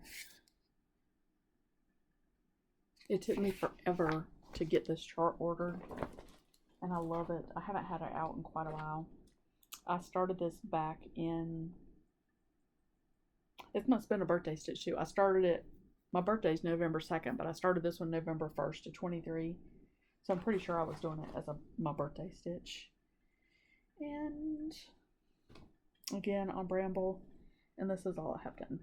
S1: It took me forever to get this chart ordered, and I love it. I haven't had it out in quite a while. I started this back in, it must have been a birthday stitch too. I started it, my birthday's November 2nd, but I started this one November 1st of 23. So I'm pretty sure I was doing it as my birthday stitch. And again on Bramble, and this is all I have done.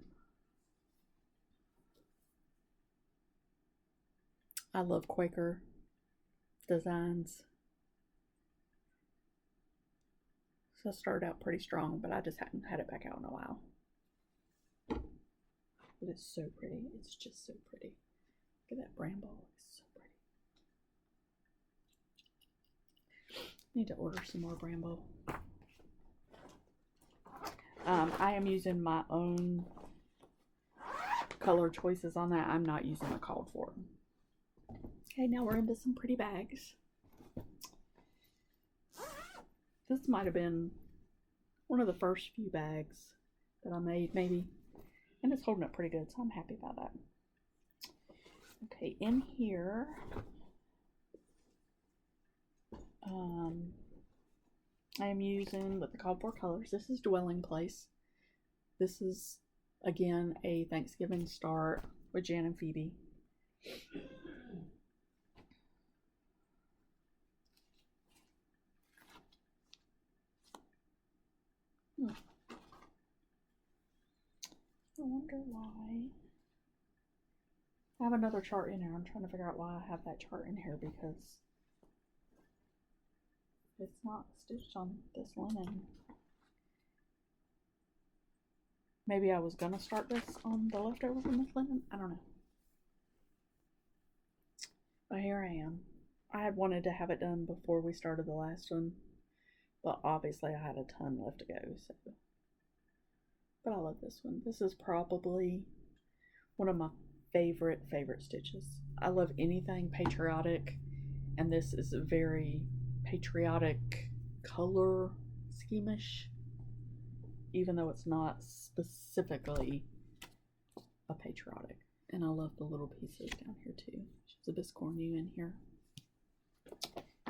S1: I love Quaker designs. So I started out pretty strong, but I just hadn't had it back out in a while. But it's so pretty. It's just so pretty. Look at that Bramble. It's so pretty. Need to order some more Bramble. I am using my own color choices on that. I'm not using the called for. Okay, now we're into some pretty bags. This might have been one of the first few bags that I made, maybe. And it's holding up pretty good, so I'm happy about that. Okay, in here, I am using with the called for colors. This is Dwelling Place. This is, again, a Thanksgiving start with Jan and Phoebe. I wonder why. I have another chart in here. I'm trying to figure out why I have that chart in here, because it's not stitched on this linen. Maybe I was gonna start this on the leftover from this linen. I don't know. But here I am. I had wanted to have it done before we started the last one, but obviously I had a ton left to go, so. But I love this one. This is probably one of my favorite stitches. I love anything patriotic, and this is a very patriotic color scheme-ish, even though it's not specifically a patriotic. And I love the little pieces down here too. She's a biscornu in here.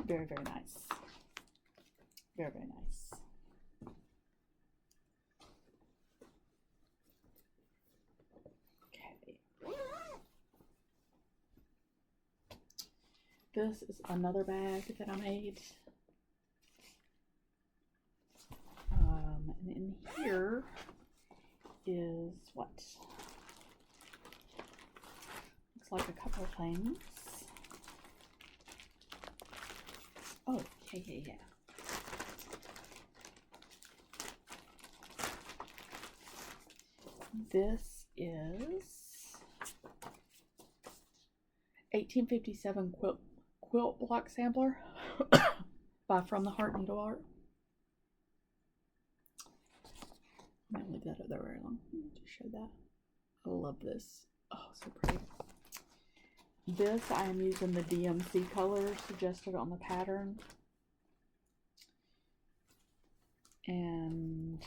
S1: Very, very nice. Very, very nice. This is another bag that I made. And in here is what? Looks like a couple of things. Oh, yeah. This is 1857 quilt block sampler by From the Heart Needle Art. I'm gonna leave that up there very long to show that. I love this. Oh, so pretty. This I am using the DMC colors suggested on the pattern. And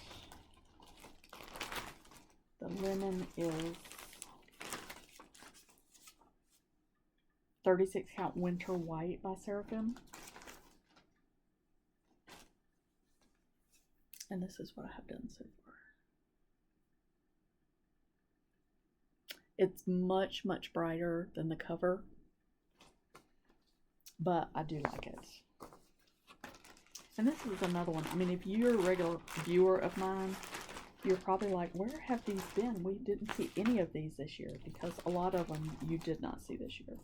S1: the linen is 36 count Winter White by Seraphim. And this is what I have done so far. It's much, much brighter than the cover, but I do like it. And this is another one. I mean, if you're a regular viewer of mine, you're probably like, where have these been? We didn't see any of these this year, because a lot of them you did not see this year.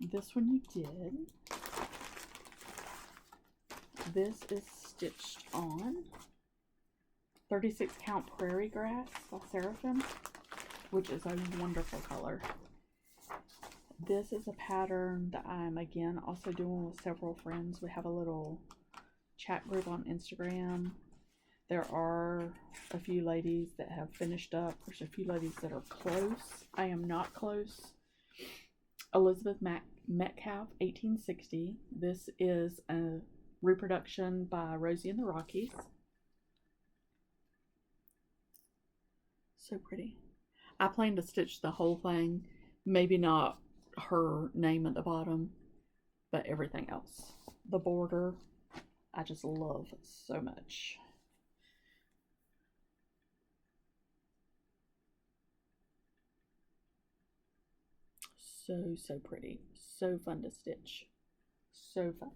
S1: This one you did. This is stitched on 36 count Prairie Grass by Seraphim, which is a wonderful color. This is a pattern that I'm again also doing with several friends. We have a little chat group on Instagram. There are a few ladies that have finished up. There's a few ladies that are close. I am not close. Elizabeth Metcalf, 1860. This is a reproduction by Rosie and the Rockies. So pretty. I plan to stitch the whole thing. Maybe not her name at the bottom, but everything else. The border, I just love so much. So pretty. So fun to stitch. So fun.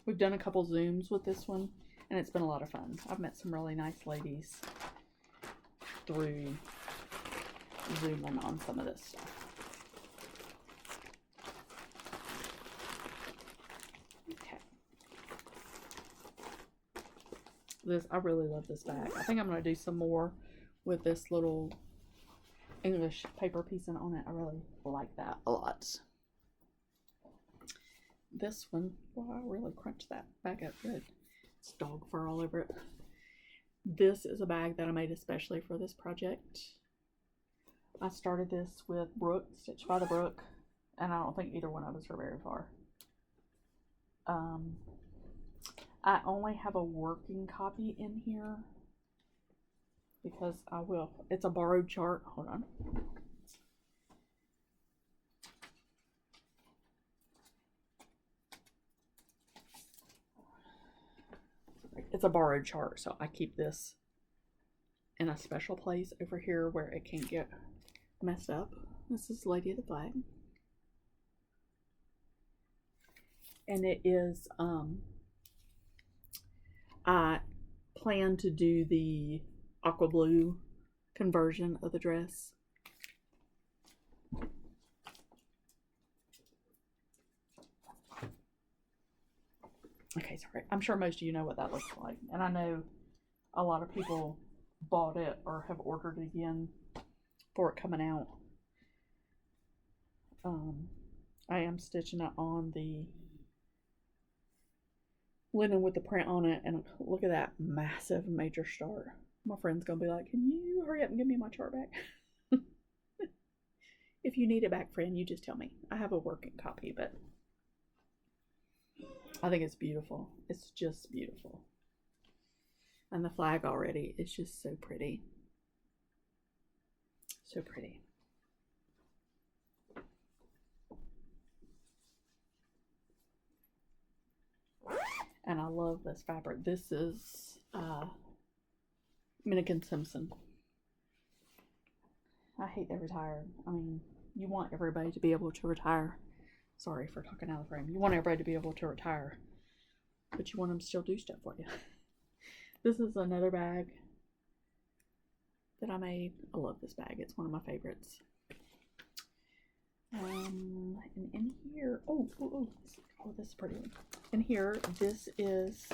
S1: We've done a couple Zooms with this one, and it's been a lot of fun. I've met some really nice ladies through Zooming on some of this stuff. Okay. I really love this bag. I think I'm going to do some more with this little English paper piecing on it. I really like that a lot. This one, well, I really crunched that bag up good. It's dog fur all over it. This is a bag that I made especially for this project. I started this with Brooke, Stitched by the Brook, and I don't think either one of us are very far. I only have a working copy in here because it's a borrowed chart. Hold on. It's a borrowed chart, so I keep this in a special place over here where it can't get messed up. This is Lady of the Flag. And it is, I plan to do the aqua blue conversion of the dress. Okay, sorry. I'm sure most of you know what that looks like. And I know a lot of people bought it or have ordered it again for it coming out. I am stitching it on the linen with the print on it, and look at that massive major start. My friend's gonna be like, can you hurry up and give me my chart back? If you need it back, friend, you just tell me. I have a working copy, but I think it's beautiful. It's just beautiful. And the flag already is just so pretty. So pretty. And I love this fabric. This is Minnikin Simpson. I hate they retired. I mean, you want everybody to be able to retire. Sorry for talking out of frame. You want everybody to be able to retire, but you want them to still do stuff for you. This is another bag that I made. I love this bag. It's one of my favorites. And in here, oh, this is pretty one. In here, this is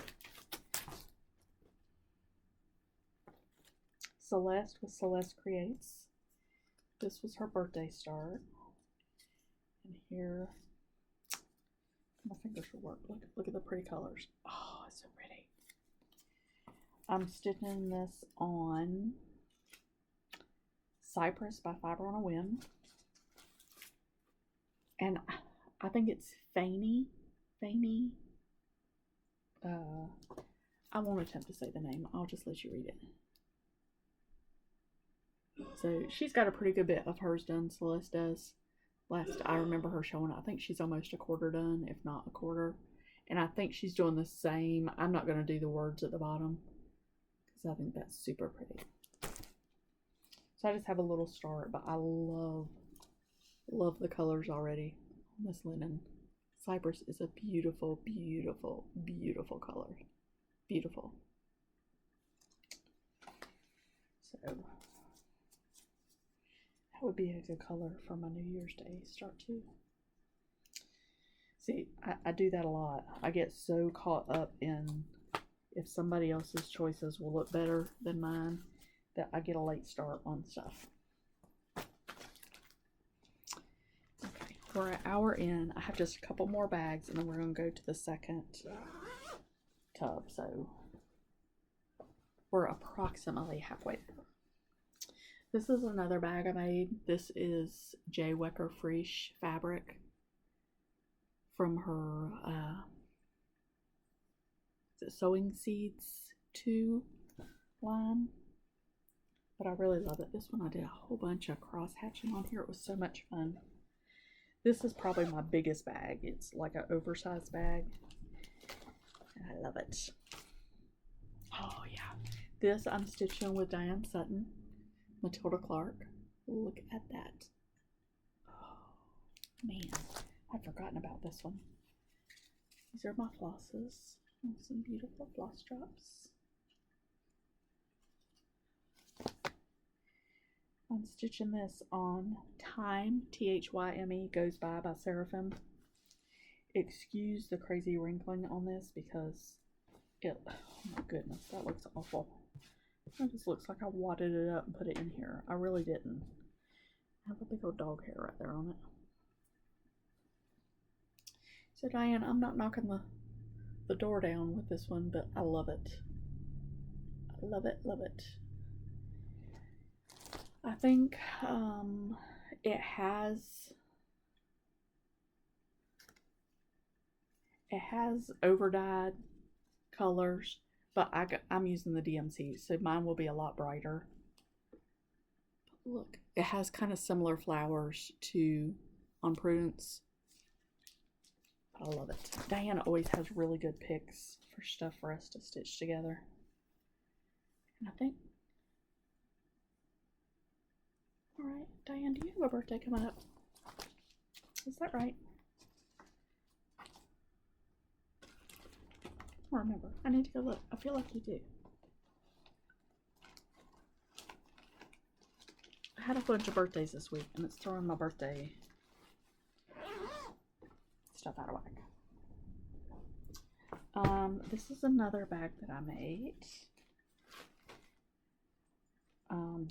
S1: Celeste with Celeste Creates. This was her birthday start. And here, my fingers will work. Look at the pretty colors. Oh, it's so pretty. I'm stitching this on Cypress by Fiber on a Whim. And I think it's Fanny. I won't attempt to say the name. I'll just let you read it. So she's got a pretty good bit of hers done. Celeste does. Last I remember her showing, I think she's almost a quarter done, if not a quarter. And I think she's doing the same. I'm not going to do the words at the bottom because I think that's super pretty. So I just have a little start, but I love the colors already on this linen. Cypress is a beautiful, beautiful, beautiful color. Beautiful. So that would be a good color for my New Year's Day start too. See, I do that a lot. I get so caught up in if somebody else's choices will look better than mine that I get a late start on stuff. Okay, we're an hour in. I have just a couple more bags and then we're going to go to the second tub. So we're approximately halfway there. This is another bag I made. This is J. Wecker Frisch fabric from her Sewing Seeds 2 line. But I really love it. This one I did a whole bunch of cross hatching on here. It was so much fun. This is probably my biggest bag. It's like an oversized bag. And I love it. Oh yeah. This I'm stitching with Diane Sutton. Matilda Clark. Look at that. Oh, man. I've forgotten about this one. These are my flosses. And some beautiful floss drops. I'm stitching this on Time, T-H-Y-M-E, Goes By Seraphim. Excuse the crazy wrinkling on this because it, oh my goodness, that looks awful. It just looks like I wadded it up and put it in here. I really didn't. I have a big old dog hair right there on it. So Diane, I'm not knocking the door down with this one, but I love it. I love it, love it. I think it has over-dyed colors, but I'm using the DMC, so mine will be a lot brighter. But look, it has kind of similar flowers to on Prudence. I love it. Diana always has really good picks for stuff for us to stitch together. And I think, all right, Diane, do you have a birthday coming up? Is that right? I don't remember. I need to go look. I feel like you do. I had a bunch of birthdays this week, and it's throwing my birthday stuff out of whack. This is another bag that I made.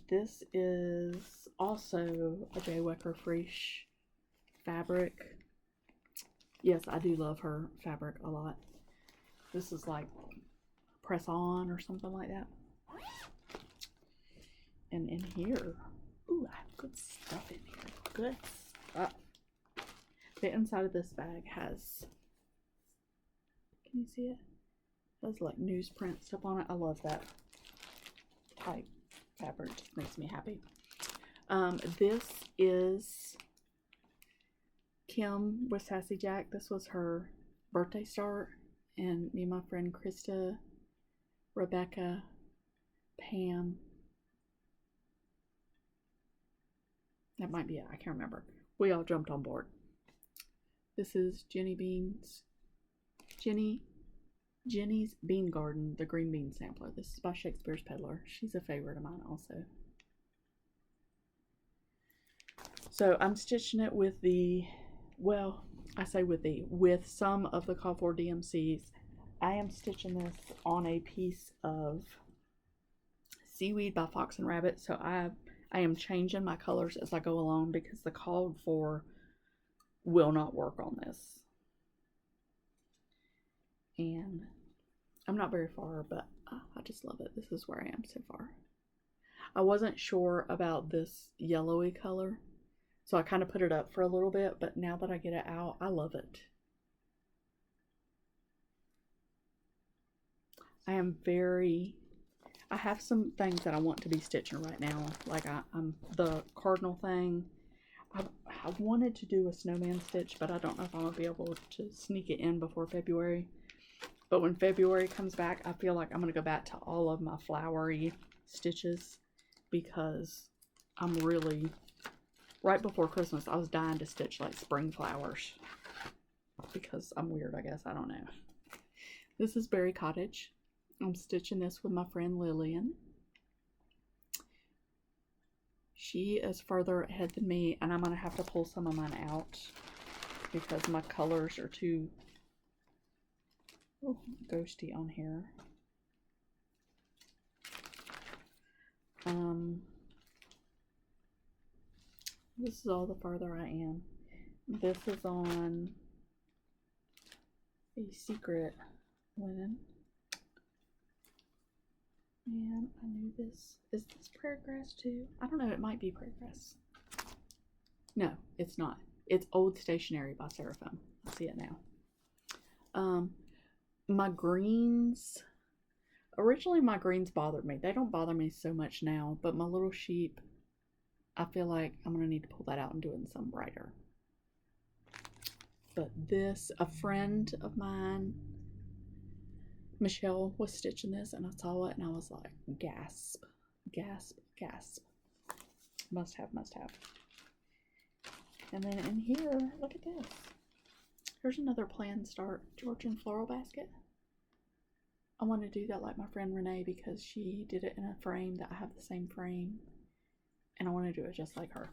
S1: This is also a J. Wecker Frisch fabric. Yes, I do love her fabric a lot. This is like press on or something like that. And in here, ooh, I have good stuff in here. Good stuff. The inside of this bag has, can you see it? It has like newsprint stuff on it. I love that type fabric. It just makes me happy. This is Kim with Sassy Jack. This was her birthday start. And me and my friend Krista, Rebecca, Pam. That might be it. I can't remember. We all jumped on board. This is Jenny's Bean Garden, the green bean sampler. This is by Shakespeare's Peddler. She's a favorite of mine also. So I'm stitching it with the, well, I say with some of the Call for DMCs. I am stitching this on a piece of Seaweed by Fox and Rabbit. So I am changing my colors as I go along because the Called For will not work on this. And I'm not very far, but I just love it. This is where I am so far. I wasn't sure about this yellowy color, so I kind of put it up for a little bit, but now that I get it out, I love it. I have some things that I want to be stitching right now. Like I'm the cardinal thing. I wanted to do a snowman stitch, but I don't know if I'm going to be able to sneak it in before February. But when February comes back, I feel like I'm going to go back to all of my flowery stitches because I'm really, right before Christmas, I was dying to stitch like spring flowers because I'm weird, I guess. I don't know. This is Berry Cottage. I'm stitching this with my friend Lillian. She is further ahead than me, and I'm going to have to pull some of mine out because my colors are too ghosty on here. This is all the farther I am. This is on a secret linen. And I knew this. Is this prairie grass too? I don't know. It might be prairie grass. No, it's not. It's Old Stationery by Seraphim. I see it now. My greens. Originally, my greens bothered me. They don't bother me so much now. But my little sheep, I feel like I'm going to need to pull that out and do it in some brighter. But this, a friend of mine, Michelle, was stitching this, and I saw it, and I was like, gasp, gasp, gasp. Must have, must have. And then in here, look at this. Here's another Plan Start Georgian floral basket. I want to do that like my friend Renee because she did it in a frame that I have the same frame. And I want to do it just like her.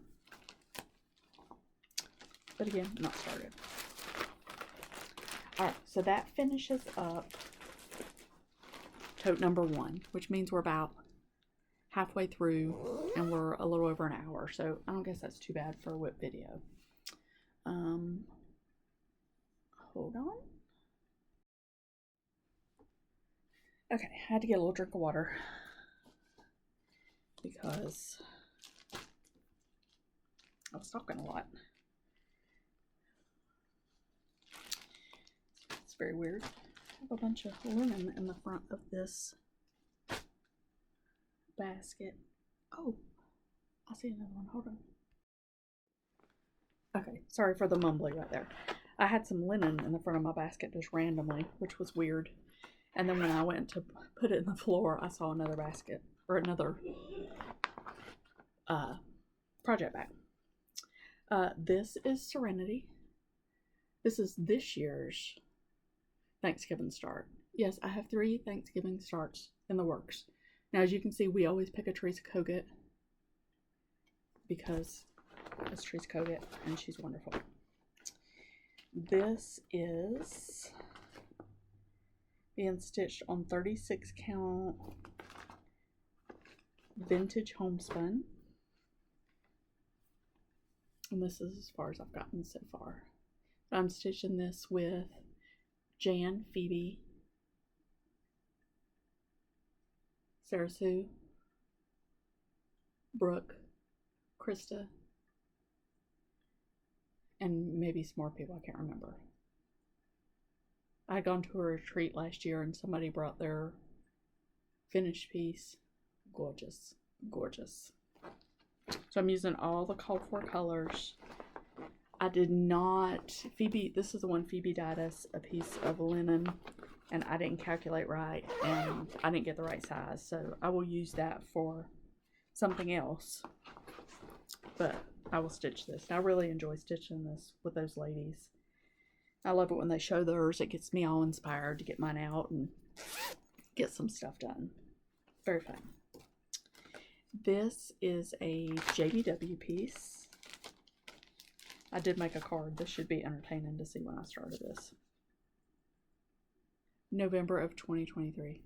S1: But again, not started. Alright, so that finishes up tote number 1, which means we're about halfway through and we're a little over an hour. So I don't guess that's too bad for a WIP video. Hold on. Okay, I had to get a little drink of water because I was talking a lot. It's very weird. I have a bunch of linen in the front of this basket. Oh, I see another one. Hold on. Okay, sorry for the mumbling right there. I had some linen in the front of my basket just randomly, which was weird. And then when I went to put it in the floor, I saw another basket, or another project bag. This is Serenity. This is this year's Thanksgiving start. Yes, I have 3 Thanksgiving starts in the works. Now, as you can see, we always pick a Teresa Kogut because it's Teresa Kogut and she's wonderful. This is being stitched on 36 count vintage homespun. And this is as far as I've gotten so far. But I'm stitching this with Jan, Phoebe, Sarah Sue, Brooke, Krista, and maybe some more people, I can't remember. I had gone to a retreat last year and somebody brought their finished piece. Gorgeous, gorgeous. So I'm using all the called for colors. I did not, Phoebe, this is the one Phoebe dyed us a piece of linen and I didn't calculate right and I didn't get the right size. So I will use that for something else. But I will stitch this. I really enjoy stitching this with those ladies. I love it when they show theirs. It gets me all inspired to get mine out and get some stuff done. Very fun. This is a JBW piece. I did make a card. This should be entertaining to see when I started this. November of 2023.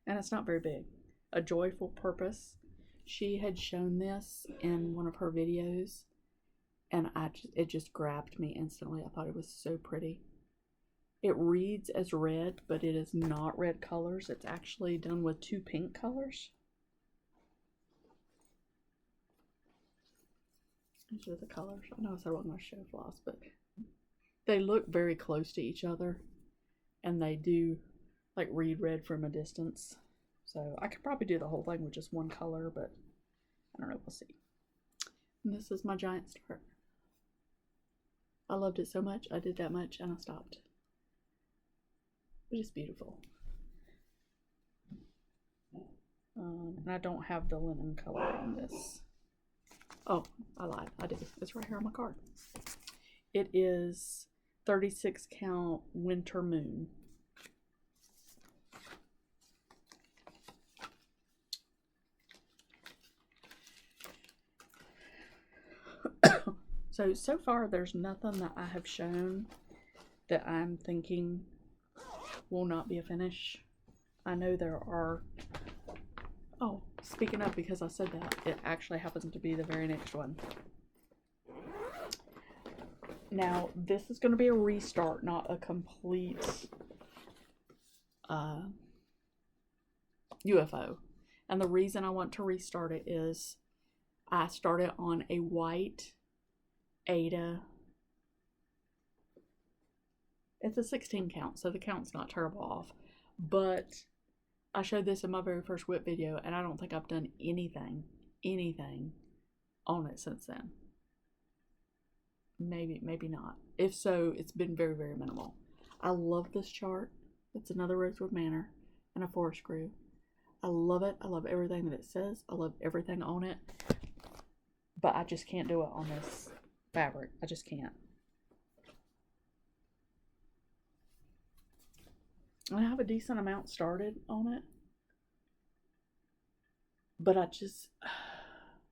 S1: And it's not very big. A Joyful Purpose. She had shown this in one of her videos, and it just grabbed me instantly. I thought it was so pretty. It reads as red, but it is not red colors. It's actually done with 2 pink colors. These are the colors. I know I said I wasn't going to show floss, but they look very close to each other, and they do like read red from a distance. So I could probably do the whole thing with just one color, but I don't know. We'll see. And this is my giant start. I loved it so much. I did that much and I stopped. But it's beautiful. And I don't have the linen color on this. Oh, I lied. I did. It's right here on my card. It is 36 count Winter Moon. So far there's nothing that I have shown that I'm thinking will not be a finish. I know there are. Oh, speaking of, because I said that, it actually happens to be the very next one. Now, this is going to be a restart, not a complete UFO. And the reason I want to restart it is I started on a white Ada. It's a 16 count, so the count's not terrible off. But I showed this in my very first WIP video, and I don't think I've done anything on it since then. Maybe not. If so, it's been very, very minimal. I love this chart. It's another Rosewood Manor and a forest screw. I love it. I love everything that it says. I love everything on it. But I just can't do it on this fabric. I just can't. I have a decent amount started on it. But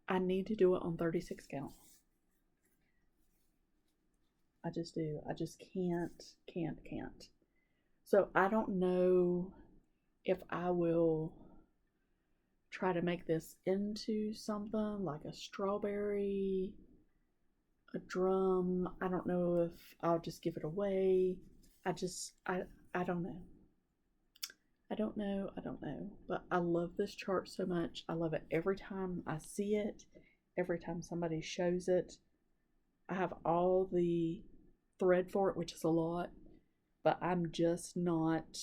S1: I need to do it on 36 count. I just do. I just can't. So I don't know if I will try to make this into something like a strawberry, a drum. I don't know if I'll just give it away. I don't know. I don't know. But I love this chart so much. I love it every time I see it. Every time somebody shows it. I have all the thread for it, which is a lot. But I'm just not...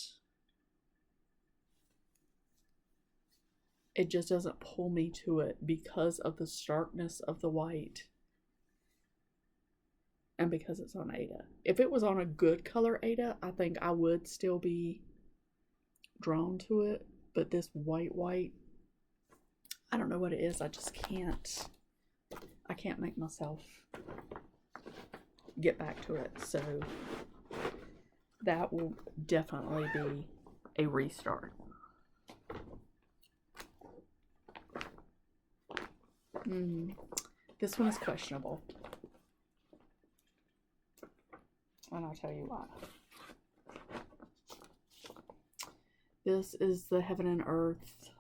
S1: It just doesn't pull me to it because of the starkness of the white. And because it's on Ada. If it was on a good color Ada, I think I would still be drawn to it. But this white, I don't know what it is. I just can't. I can't make myself get back to it. So that will definitely be a restart. This one is questionable. And I'll tell you why. This is the Heaven and Earth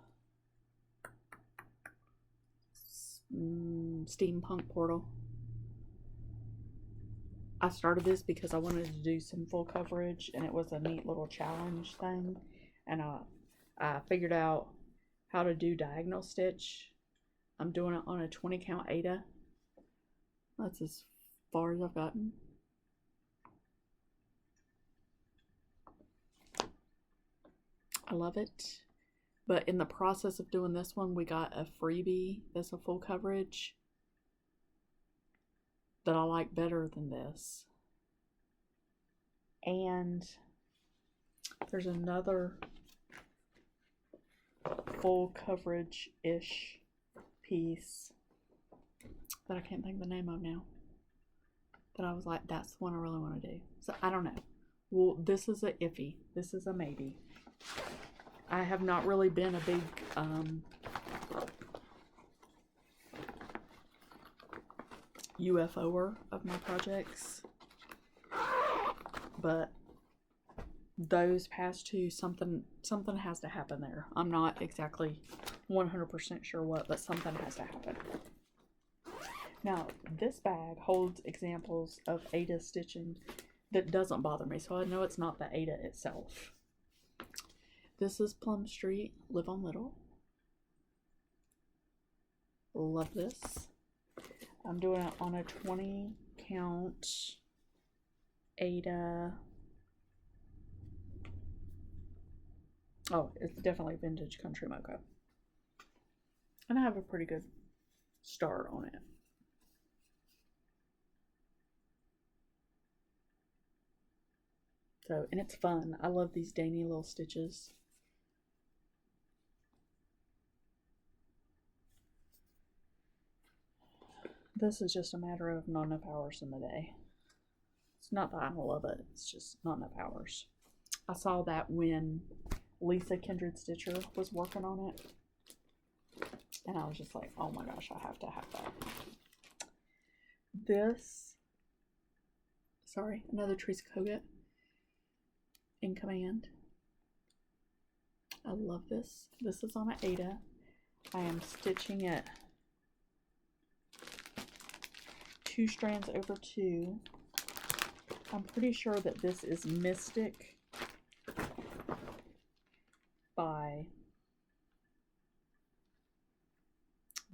S1: steampunk portal. I started this because I wanted to do some full coverage, and it was a neat little challenge thing. And I figured out how to do diagonal stitch. I'm doing it on a 20 count Ada. That's as far as I've gotten. I love it. But in the process of doing this one, we got a freebie that's a full coverage that I like better than this. And there's another full coverage-ish piece that I can't think of the name of now. But I was like, that's the one I really want to do. So I don't know. Well, this is a iffy. This is a maybe. I have not really been a big UFOer of my projects. But those past two, something has to happen there. I'm not exactly 100% sure what, but something has to happen. Now, this bag holds examples of Aida stitching that doesn't bother me, so I know it's not the Aida itself. This is Plum Street, Live on Little. Love this. I'm doing it on a 20 count Aida. Oh, it's definitely vintage country mocha. And I have a pretty good start on it. So, and it's fun. I love these dainty little stitches. This is just a matter of not enough hours in the day. It's not that I don't love it. It's just not enough hours. I saw that when Lisa Kindred Stitcher was working on it. And I was just like, oh my gosh, I have to have that. This, sorry, another Teresa Kogut in Command. I love this. This is on an Aida. I am stitching it 2 strands over 2. I'm pretty sure that this is Mystic by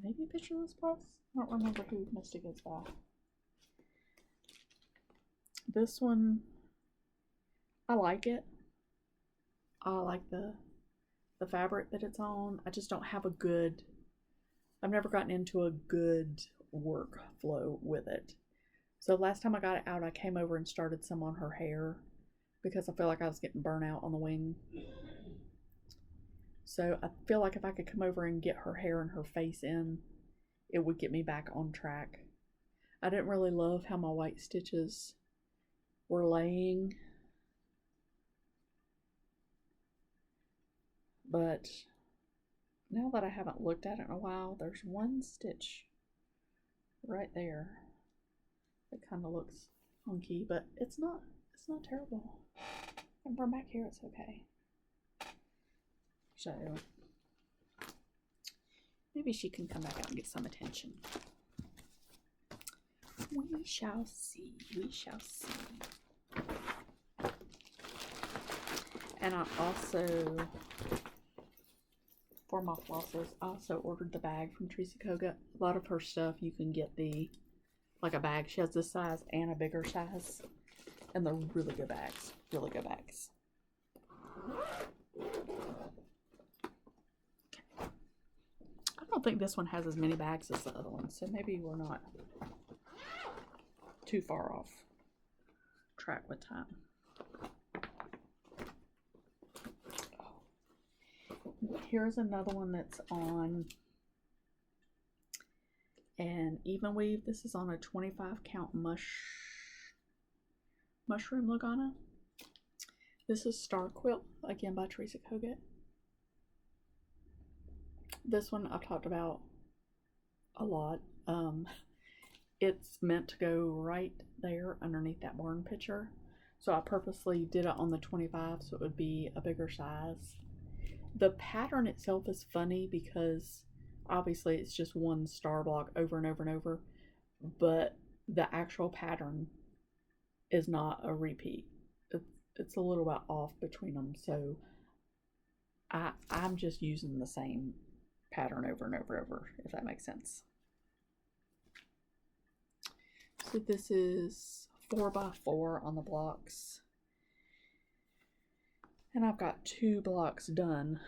S1: maybe Pictureless Press. I don't remember who Mystic is by. This one, I like it. I like the fabric that it's on. I just don't have a good, I've never gotten into a good workflow with it. So last time I got it out, I came over and started some on her hair because I feel like I was getting burnt out on the wing. So I feel like if I could come over and get her hair and her face in, it would get me back on track. I didn't really love how my white stitches were laying, but now that I haven't looked at it in a while, there's one stitch right there that kind of looks funky, but it's not terrible. And from back here it's okay. So maybe she can come back out and get some attention. We shall see. We shall see. And I also, for my flosses, I also ordered the bag from Teresa Kogut. A lot of her stuff you can get like a bag. She has this size and a bigger size. And they're really good bags. Really good bags. I don't think this one has as many bags as the other one, so maybe we're not too far off track with time. Here's another one that's on an even weave. This is on a 25 count mushroom Lagana. This is Star Quilt, again by Teresa Kogut. This one I've talked about a lot. It's meant to go right there underneath that barn picture. So I purposely did it on the 25 so it would be a bigger size. The pattern itself is funny because obviously it's just one star block over and over and over, but the actual pattern is not a repeat. It's a little bit off between them, so I'm just using the same pattern over and over and over, if that makes sense. So this is 4x4 on the blocks. And I've got 2 blocks done,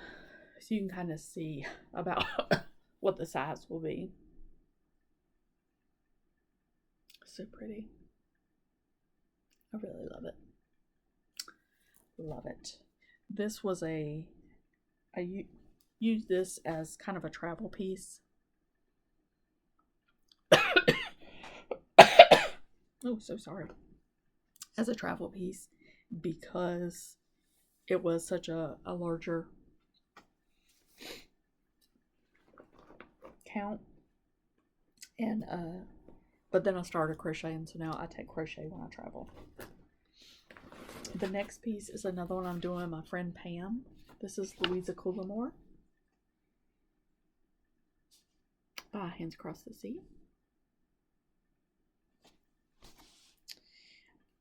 S1: so you can kind of see about what the size will be. So pretty. I really love it. Love it. This was I used this as kind of a travel piece. Oh, so sorry. As a travel piece because it was such a larger count, and But then I started crocheting, so now I take crochet when I travel. The next piece is another one I'm doing with my friend Pam. This is Louisa Coulimore by Hands Across the Sea.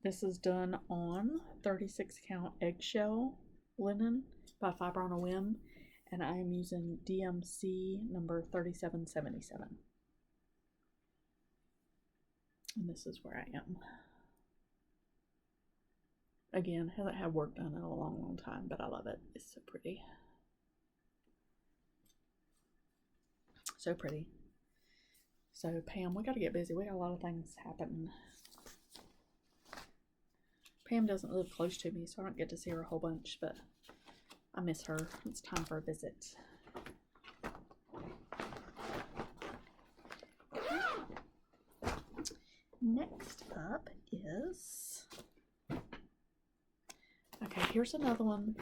S1: This is done on 36 count eggshell linen by Fiber on a Whim, and I am using DMC number 3777. And this is where I am. Again, haven't had work done in a long time, but I love it. It's so pretty. So pretty. So Pam, we got to get busy. We got a lot of things happening. Pam doesn't live close to me, so I don't get to see her a whole bunch, but I miss her. It's time for a visit. Next up is... Okay, here's another one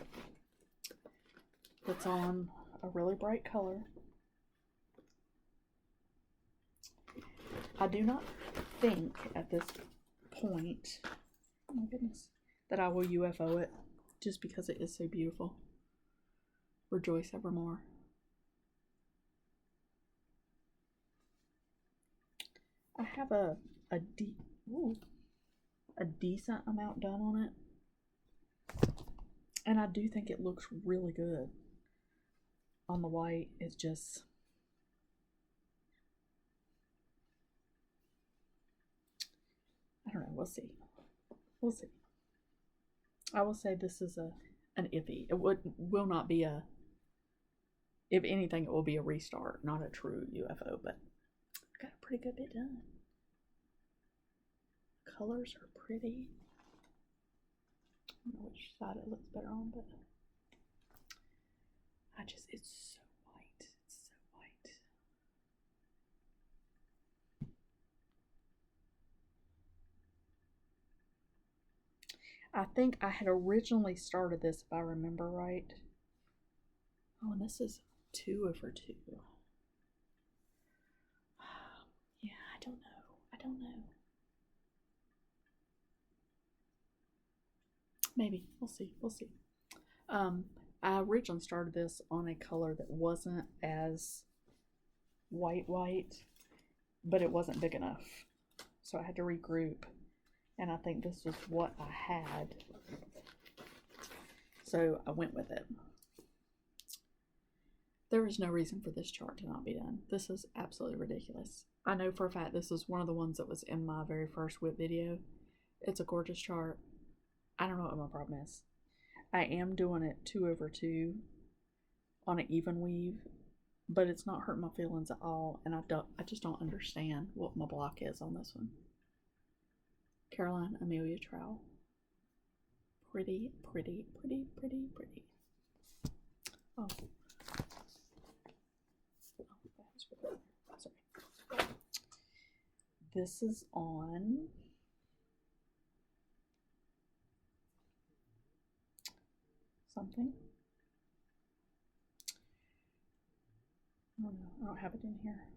S1: that's on a really bright color. I do not think at this point, oh my goodness, that I will UFO it just because it is so beautiful. Rejoice evermore. I have a decent amount done on it. And I do think it looks really good on the white. It's just, I don't know, we'll see. We'll see. I will say this is an iffy. It will not be a, if anything, it will be a restart, not a true UFO, but got a pretty good bit done. Colors are pretty. I don't know which side it looks better on, but it's so white. It's so white. I think I had originally started this, if I remember right. Oh, and this is 2 over 2. Yeah, I don't know. Maybe. We'll see. I originally started this on a color that wasn't as white, but it wasn't big enough. So I had to regroup. And I think this was what I had. So I went with it. There is no reason for this chart to not be done. This is absolutely ridiculous. I know for a fact this is one of the ones that was in my very first WIP video. It's a gorgeous chart. I don't know what my problem is. I am doing it 2 over 2 on an even weave, but it's not hurting my feelings at all, and I just don't understand what my block is on this one. Caroline Amelia Trowell. Pretty. Oh. Sorry. This is on something. Oh no, I don't have it in here.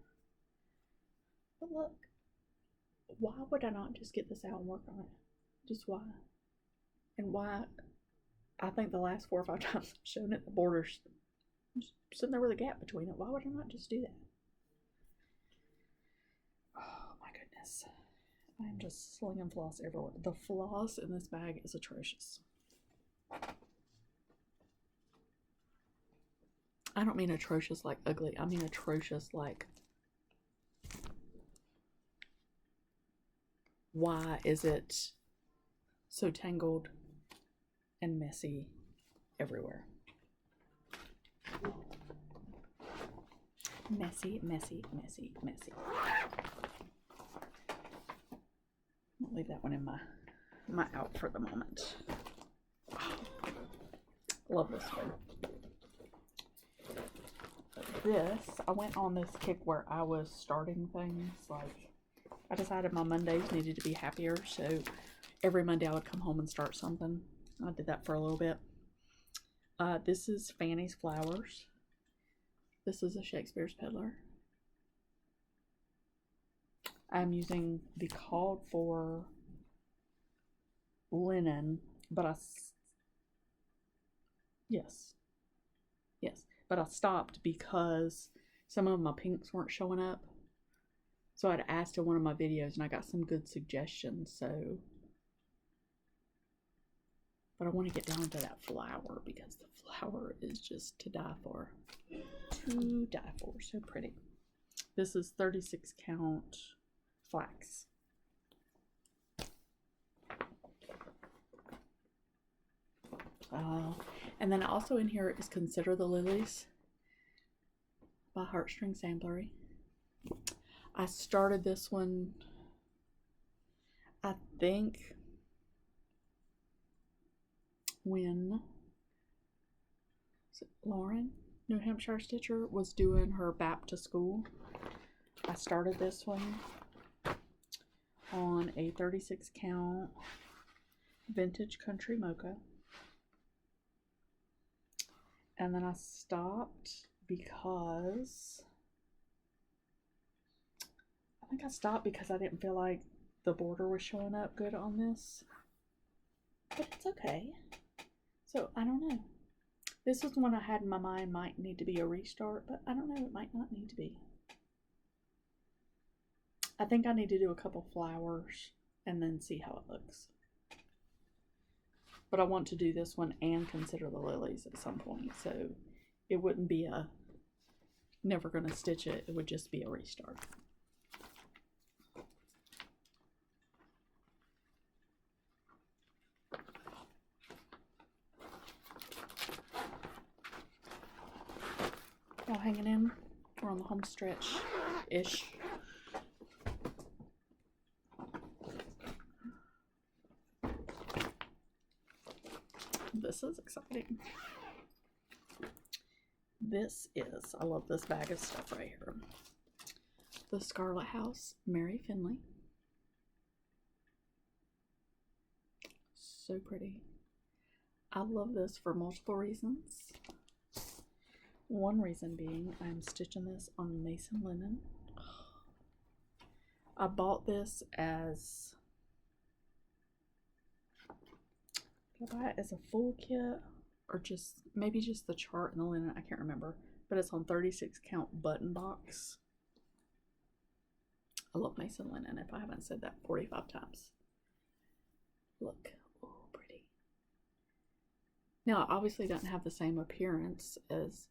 S1: But look, why would I not just get this out and work on it? Just why? And why? I think the last 4 or 5 times I've shown it, the border's sitting there with a gap between it. Why would I not just do that? Oh my goodness. I'm just slinging floss everywhere. The floss in this bag is atrocious. I don't mean atrocious like ugly. I mean atrocious like, why is it so tangled and messy everywhere? Messy. I'll leave that one in my out for the moment. Love this one. This, I went on this kick where I was starting things, like I decided my Mondays needed to be happier, so every Monday I would come home and start something. I did that for a little bit. This is Fanny's Flowers. This is a Shakespeare's Peddler. I'm using the called for linen, but yes, but I stopped because some of my pinks weren't showing up. So I'd asked in one of my videos and I got some good suggestions, so. But I want to get down to that flower because the flower is just to die for. To die for. So pretty. This is 36 count flax. And then also in here is Consider the Lilies by Heartstring Samplery. I started this one, I think, when Lauren, New Hampshire Stitcher, was doing her back to school. I started this one on a 36 count vintage country mocha. And then I stopped because I didn't feel like the border was showing up good on this. But it's okay. So I don't know. This is one I had in my mind might need to be a restart, but I don't know, it might not need to be. I think I need to do a couple flowers and then see how it looks. But I want to do this one and Consider the Lilies at some point, so it wouldn't be a never gonna stitch it, it would just be a restart. Y'all hanging in? We're on the home stretch-ish. This is exciting. This is, I love this bag of stuff right here. The Scarlet House, Mary Finley. So pretty. I love this for multiple reasons. One reason being I'm stitching this on Mason linen. I bought this as, did I buy it as a full kit or just maybe just the chart and the linen? I can't remember, but it's on 36 count button box. I love Mason linen, if I haven't said that 45 times. Look, oh, pretty. Now, it obviously doesn't have the same appearance as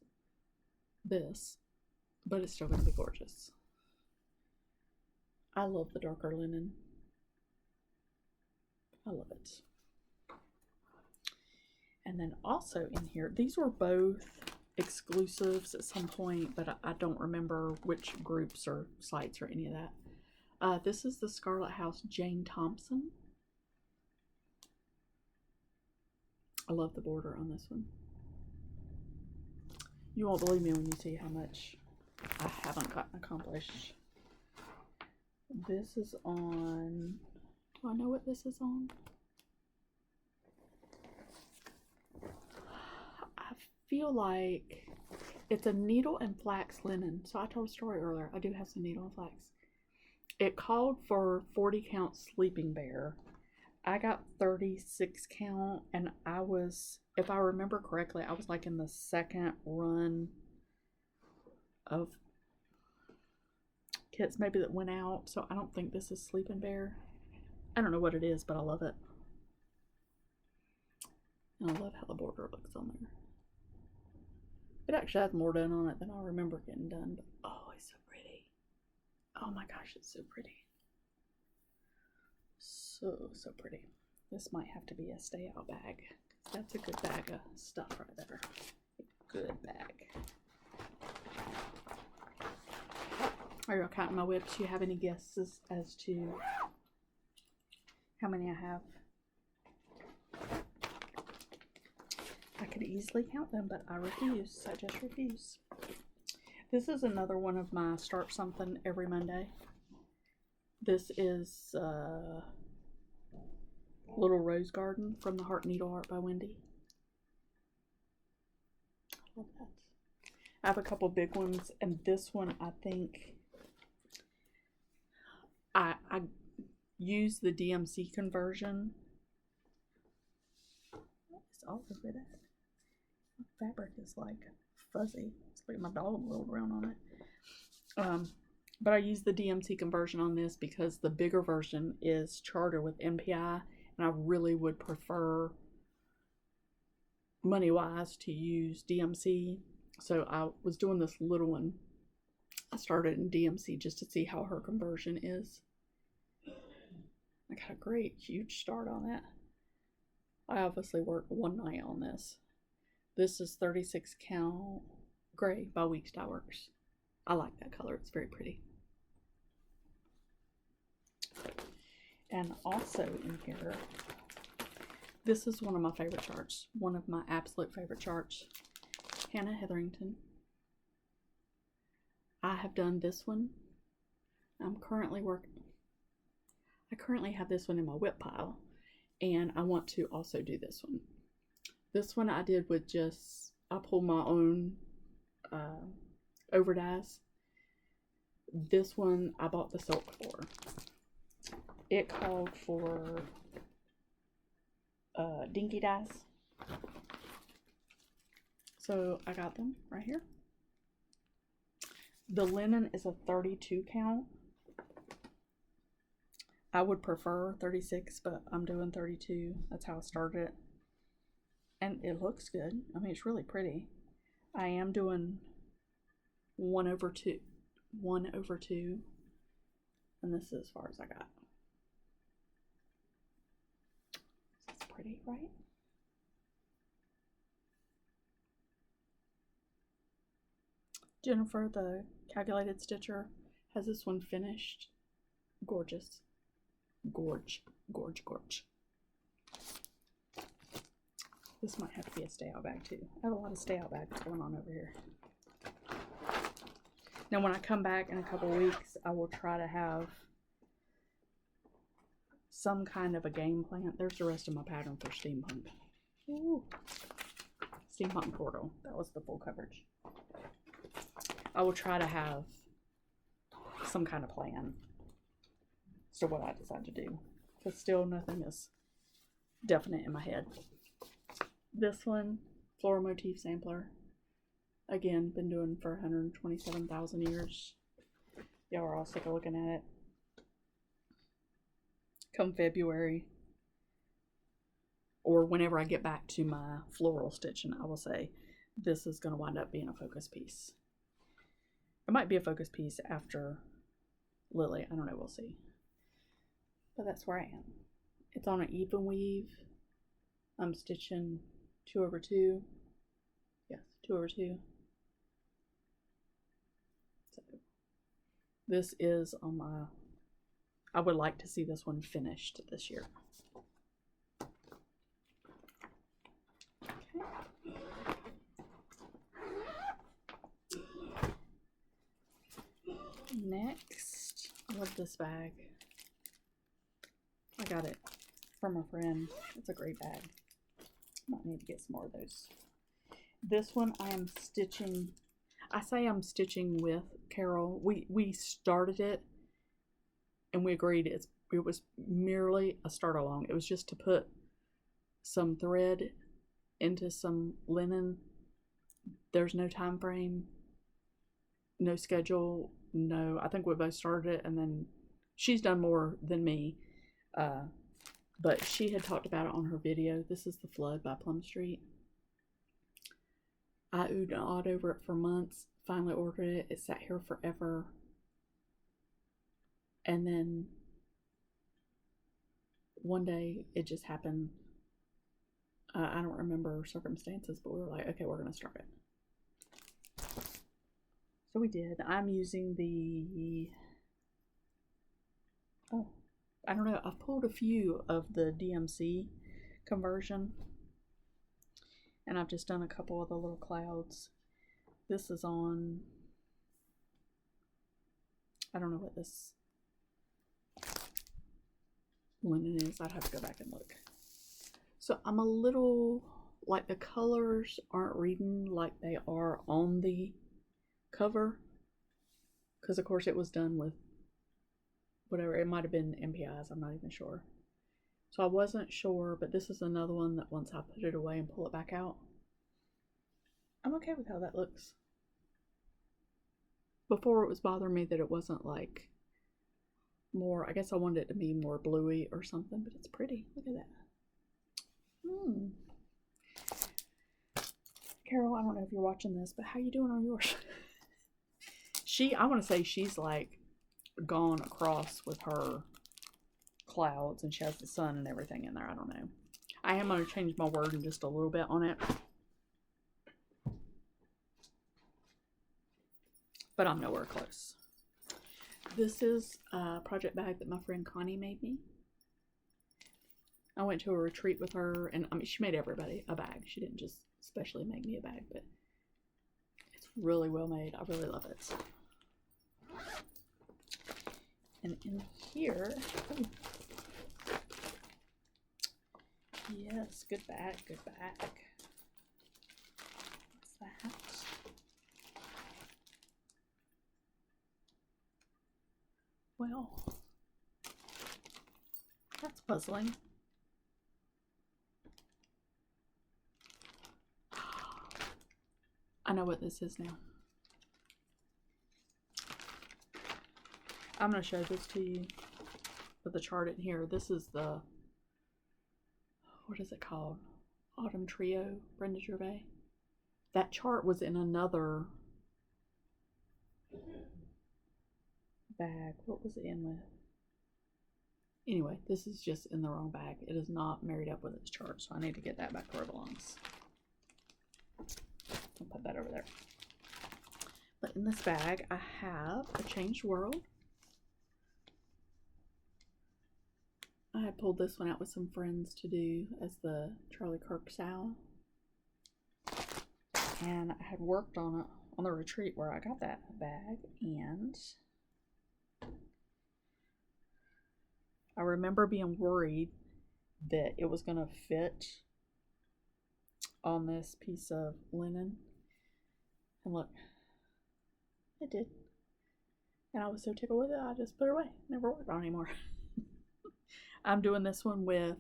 S1: this, but it's still going to be gorgeous. I love the darker linen. I love it. And then also in here, these were both exclusives at some point, but I don't remember which groups or sites or any of that. This is the Scarlet House Jane Thompson. I love the border on this one. You won't believe me when you see how much I haven't gotten accomplished. This is on, do I know what this is on? I feel like it's a needle and flax linen. So I told a story earlier. I do have some needle and flax. It called for 40 count Sleeping Bear. I got 36 count, and I was, if I remember correctly, I was like in the second run of kits maybe that went out. So I don't think this is Sleeping Bear. I don't know what it is, but I love it. And I love how the border looks on there. It actually has more done on it than I remember getting done, but oh, it's so pretty. Oh my gosh, it's so pretty. So pretty. This might have to be a stay out bag. That's a good bag of stuff right there. A good bag. Are you counting my whips? Do you have any guesses as to how many I have? I could easily count them, but I refuse. I just refuse. This is another one of my Start Something Every Monday. This is Little Rose Garden from the Heart Needle Art by Wendy. I love that. I have a couple big ones, and this one I think use the DMC conversion. It's all over that. Fabric is like fuzzy. It's like my dog rolled around on it. But I use the DMC conversion on this because the bigger version is charter with MPI, and I really would prefer, money-wise, to use DMC. So I was doing this little one. I started in DMC just to see how her conversion is. I got a great, huge start on that. I obviously worked one night on this. This is 36 count gray by Weeks Dye Works. I like that color. It's very pretty. And also in here, this is one of my favorite charts. One of my absolute favorite charts. Hannah Hetherington. I have done this one. I currently have this one in my WIP pile, and I want to also do this one. This one I did with I pulled my own over dyes. This one I bought the silk for. It called for dinky dyes. So I got them right here. The linen is a 32 count. I would prefer 36, but I'm doing 32. That's how I started it. And it looks good. I mean, it's really pretty. I am doing 1/2. 1/2. And this is as far as I got. That's pretty, right? Jennifer, the calculated stitcher, has this one finished. Gorgeous. Gorge. This might have to be a stay out bag too. I have a lot of stay out bags going on over here. Now when I come back in a couple of weeks, I will try to have some kind of a game plan. There's the rest of my pattern for Steampunk. Ooh. Steampunk Portal. That was the full coverage. I will try to have some kind of plan as to what I decide to do. But still nothing is definite in my head. This one, Floral Motif Sampler. Again, been doing for 127,000 years. Y'all are all sick of looking at it. Come February, or whenever I get back to my floral stitching, I will say this is going to wind up being a focus piece. It might be a focus piece after Lily. I don't know. We'll see. But that's where I am. It's on an even weave. I'm stitching 2/2. Yes, 2/2. So this is on my, I would like to see this one finished this year. Okay. Next, I love this bag. I got it from a friend. It's a great bag. Might need to get some more of those. This one I am stitching. I say I'm stitching with Carol. We started it and we agreed it was merely a start along. It was just to put some thread into some linen. There's no time frame, no schedule, no. I think we both started it, and then she's done more than me. But she had talked about it on her video. This is the Flood by Plum Street. I oohed and awed over it for months. Finally ordered it. It sat here forever. And then one day it just happened. I don't remember circumstances, but we were like, okay, we're going to start it. So we did. I'm using the, I don't know. I've pulled a few of the DMC conversion, and I've just done a couple of the little clouds. This is on, I don't know what this linen is. I'd have to go back and look. So I'm a little, like, the colors aren't reading like they are on the cover, because of course it was done with whatever. It might have been MPIs. I'm not even sure. So I wasn't sure, but this is another one that once I put it away and pull it back out, I'm okay with how that looks. Before it was bothering me that it wasn't like more, I guess I wanted it to be more bluey or something, but it's pretty. Look at that. Carol, I don't know if you're watching this, but how you doing on yours? I want to say she's like gone across with her clouds and she has the sun and everything in there. I don't know. I am going to change my wording just a little bit on it. But I'm nowhere close. This is a project bag that my friend Connie made me. I went to a retreat with her, and I mean, she made everybody a bag. She didn't just specially make me a bag, but it's really well made. I really love it. And in here, yes, good bag, good bag. What's that? Well, that's puzzling. I know what this is now. I'm going to show this to you with the chart in here. This is the, what is it called? Autumn Trio, Brenda Gervais. That chart was in another bag. What was it in with? Anyway, this is just in the wrong bag. It is not married up with its chart, so I need to get that back where it belongs. I'll put that over there. But in this bag, I have A Changed World. I had pulled this one out with some friends to do as the Charlie Kirk Sow. And I had worked on it on the retreat where I got that bag, and I remember being worried that it was going to fit on this piece of linen. And look, it did. And I was so tickled with it, I just put it away. Never worked on it anymore. I'm doing this one with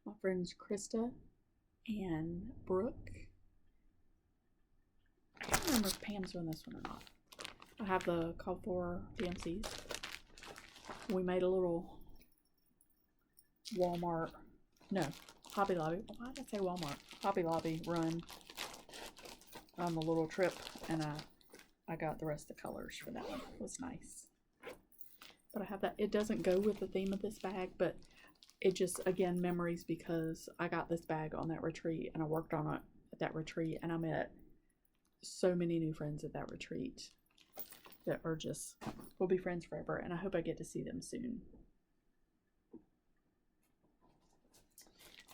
S1: my friends Krista and Brooke. I can't remember if Pam's doing this one or not. I have the call for DMCs. We made a little Walmart, no, Hobby Lobby. Why did I say Walmart? Hobby Lobby run on the little trip, and I got the rest of the colors for that one. It was nice. But I have that. It doesn't go with the theme of this bag, but it just, again, memories, because I got this bag on that retreat and I worked on it at that retreat, and I met so many new friends at that retreat that are just, will be friends forever, and I hope I get to see them soon.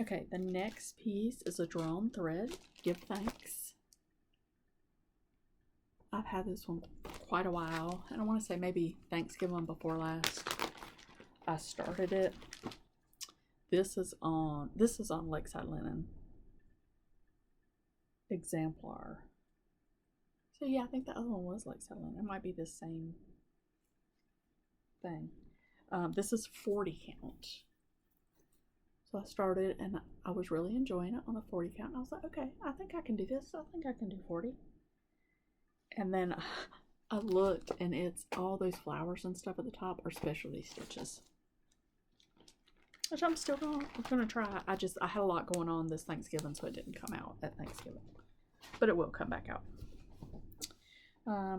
S1: Okay, the next piece is a drawn thread, Give Thanks. I've had this one quite a while, and I want to say maybe Thanksgiving before last I started it. This is on Lakeside Linen Exemplar. So yeah, I think the other one was Lakeside Linen. It might be the same thing. This is 40 count. So I started and I was really enjoying it on the 40 count. And I was like, okay, I think I can do this. I think I can do 40. And then I looked, and it's all those flowers and stuff at the top are specialty stitches, which I'm still gonna try. I had a lot going on this Thanksgiving, so it didn't come out at Thanksgiving, but it will come back out.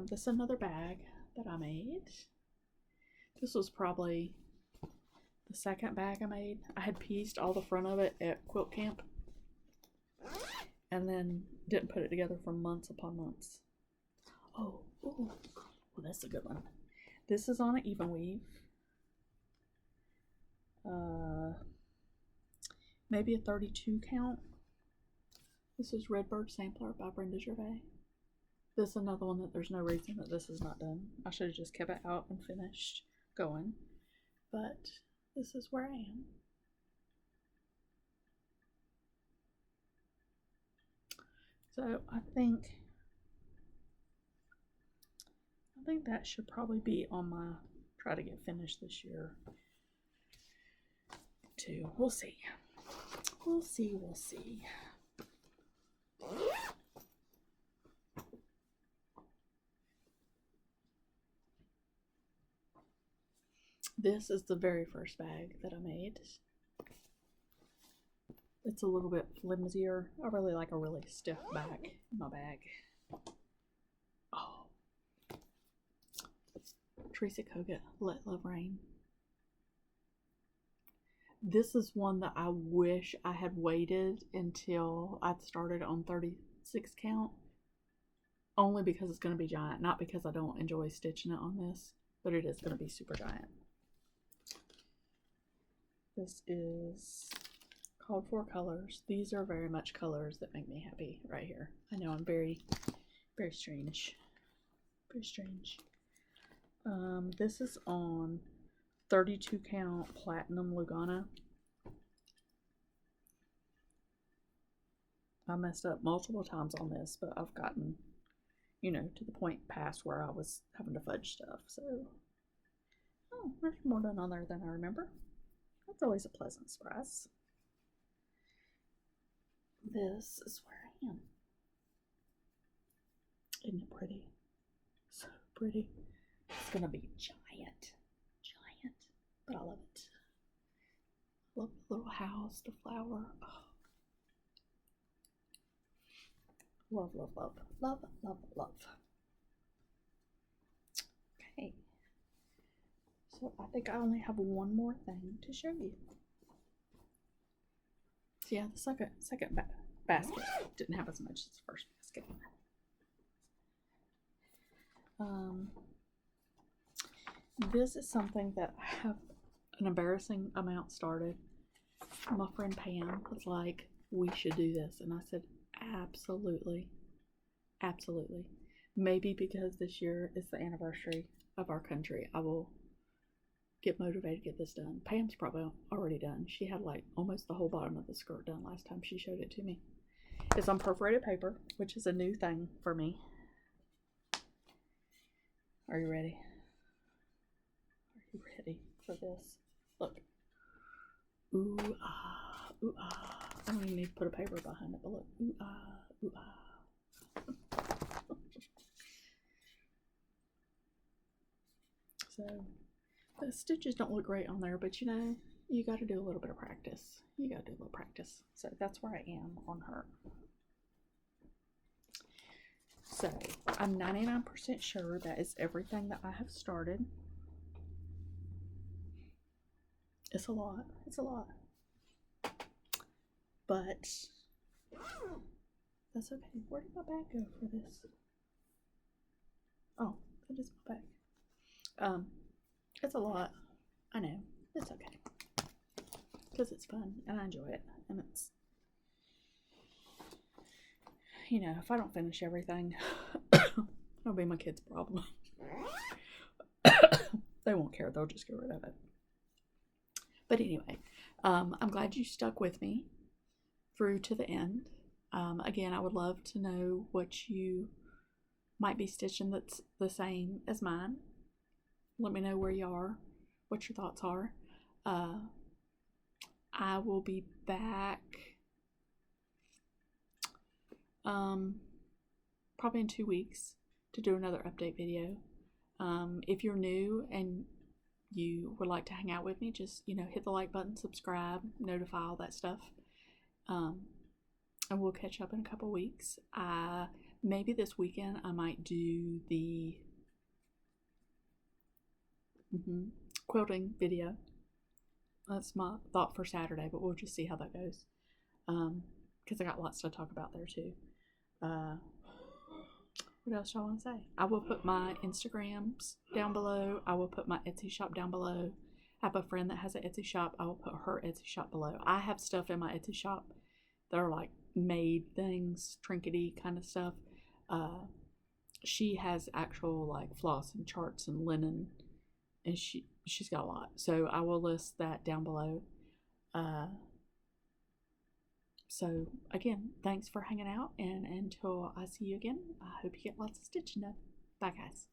S1: This is another bag that I made. This was probably the second bag I made. I had pieced all the front of it at quilt camp, and then didn't put it together for months upon months. Oh, well, that's a good one. This is on an even weave. Maybe a 32 count. This is Redbird Sampler by Brenda Gervais. This is another one that there's no reason that this is not done. I should have just kept it out and finished going. But this is where I am. So I think think that should probably be on my try to get finished this year too. We'll see. We'll see. We'll see. This is the very first bag that I made. It's a little bit flimsier. I really like a really stiff back in my bag. Oh. Teresa Kogut, Let Love Rain. This is one that I wish I had waited until I'd started on 36 count. Only because it's going to be giant. Not because I don't enjoy stitching it on this. But it is going to be super giant. This is called For Colors. These are very much colors that make me happy right here. I know I'm very, very strange. Very strange. This is on 32 count platinum Lugana. I messed up multiple times on this, but I've gotten, you know, to the point past where I was having to fudge stuff. So, oh, there's more done on there than I remember. That's always a pleasant surprise. This is where I am. Isn't it pretty? So pretty. It's gonna be giant. Giant. But I love it. Love the little house, the flower. Oh. Love, love, love. Love, love, love. Okay. So I think I only have one more thing to show you. So yeah, the second basket didn't have as much as the first basket. This is something that I have an embarrassing amount started. My friend Pam was like, we should do this. And I said, absolutely. Absolutely. Maybe because this year is the anniversary of our country, I will get motivated to get this done. Pam's probably already done. She had like almost the whole bottom of the skirt done last time she showed it to me. It's on perforated paper, which is a new thing for me. Are you ready? Are you ready for this? Look. Ooh, ah, ooh, ah. I don't even need to put a paper behind it, but look. Ooh, ah, ooh, ah. So, the stitches don't look great on there, but you know, you got to do a little bit of practice. You got to do a little practice. So that's where I am on her. So I'm 99% sure that is everything that I have started. It's a lot. It's a lot. But that's okay. Where did my bag go for this? Oh, that is my bag. It's a lot. I know. It's okay. Because it's fun and I enjoy it. And it's, you know, if I don't finish everything, it'll be my kids' problem. They won't care. They'll just get rid of it. But anyway, I'm glad you stuck with me through to the end. Again, I would love to know what you might be stitching that's the same as mine. Let me know where you are, what your thoughts are. I will be back probably in 2 weeks to do another update video. If you're new and you would like to hang out with me, just, you know, hit the like button, subscribe, notify, all that stuff. And we'll catch up in a couple weeks. Maybe this weekend I might do the quilting video. That's my thought for Saturday, but we'll just see how that goes. Because I got lots to talk about there too. What else do I want to say? I will put my Instagrams down below. I will put my Etsy shop down below. I have a friend that has an Etsy shop. I will put her Etsy shop below. I have stuff in my Etsy shop that are like made things, trinkety kind of stuff. She has actual like floss and charts and linen, and she's got a lot. So I will list that down below. So again, thanks for hanging out, and until I see you again, I hope you get lots of stitching done. Bye guys.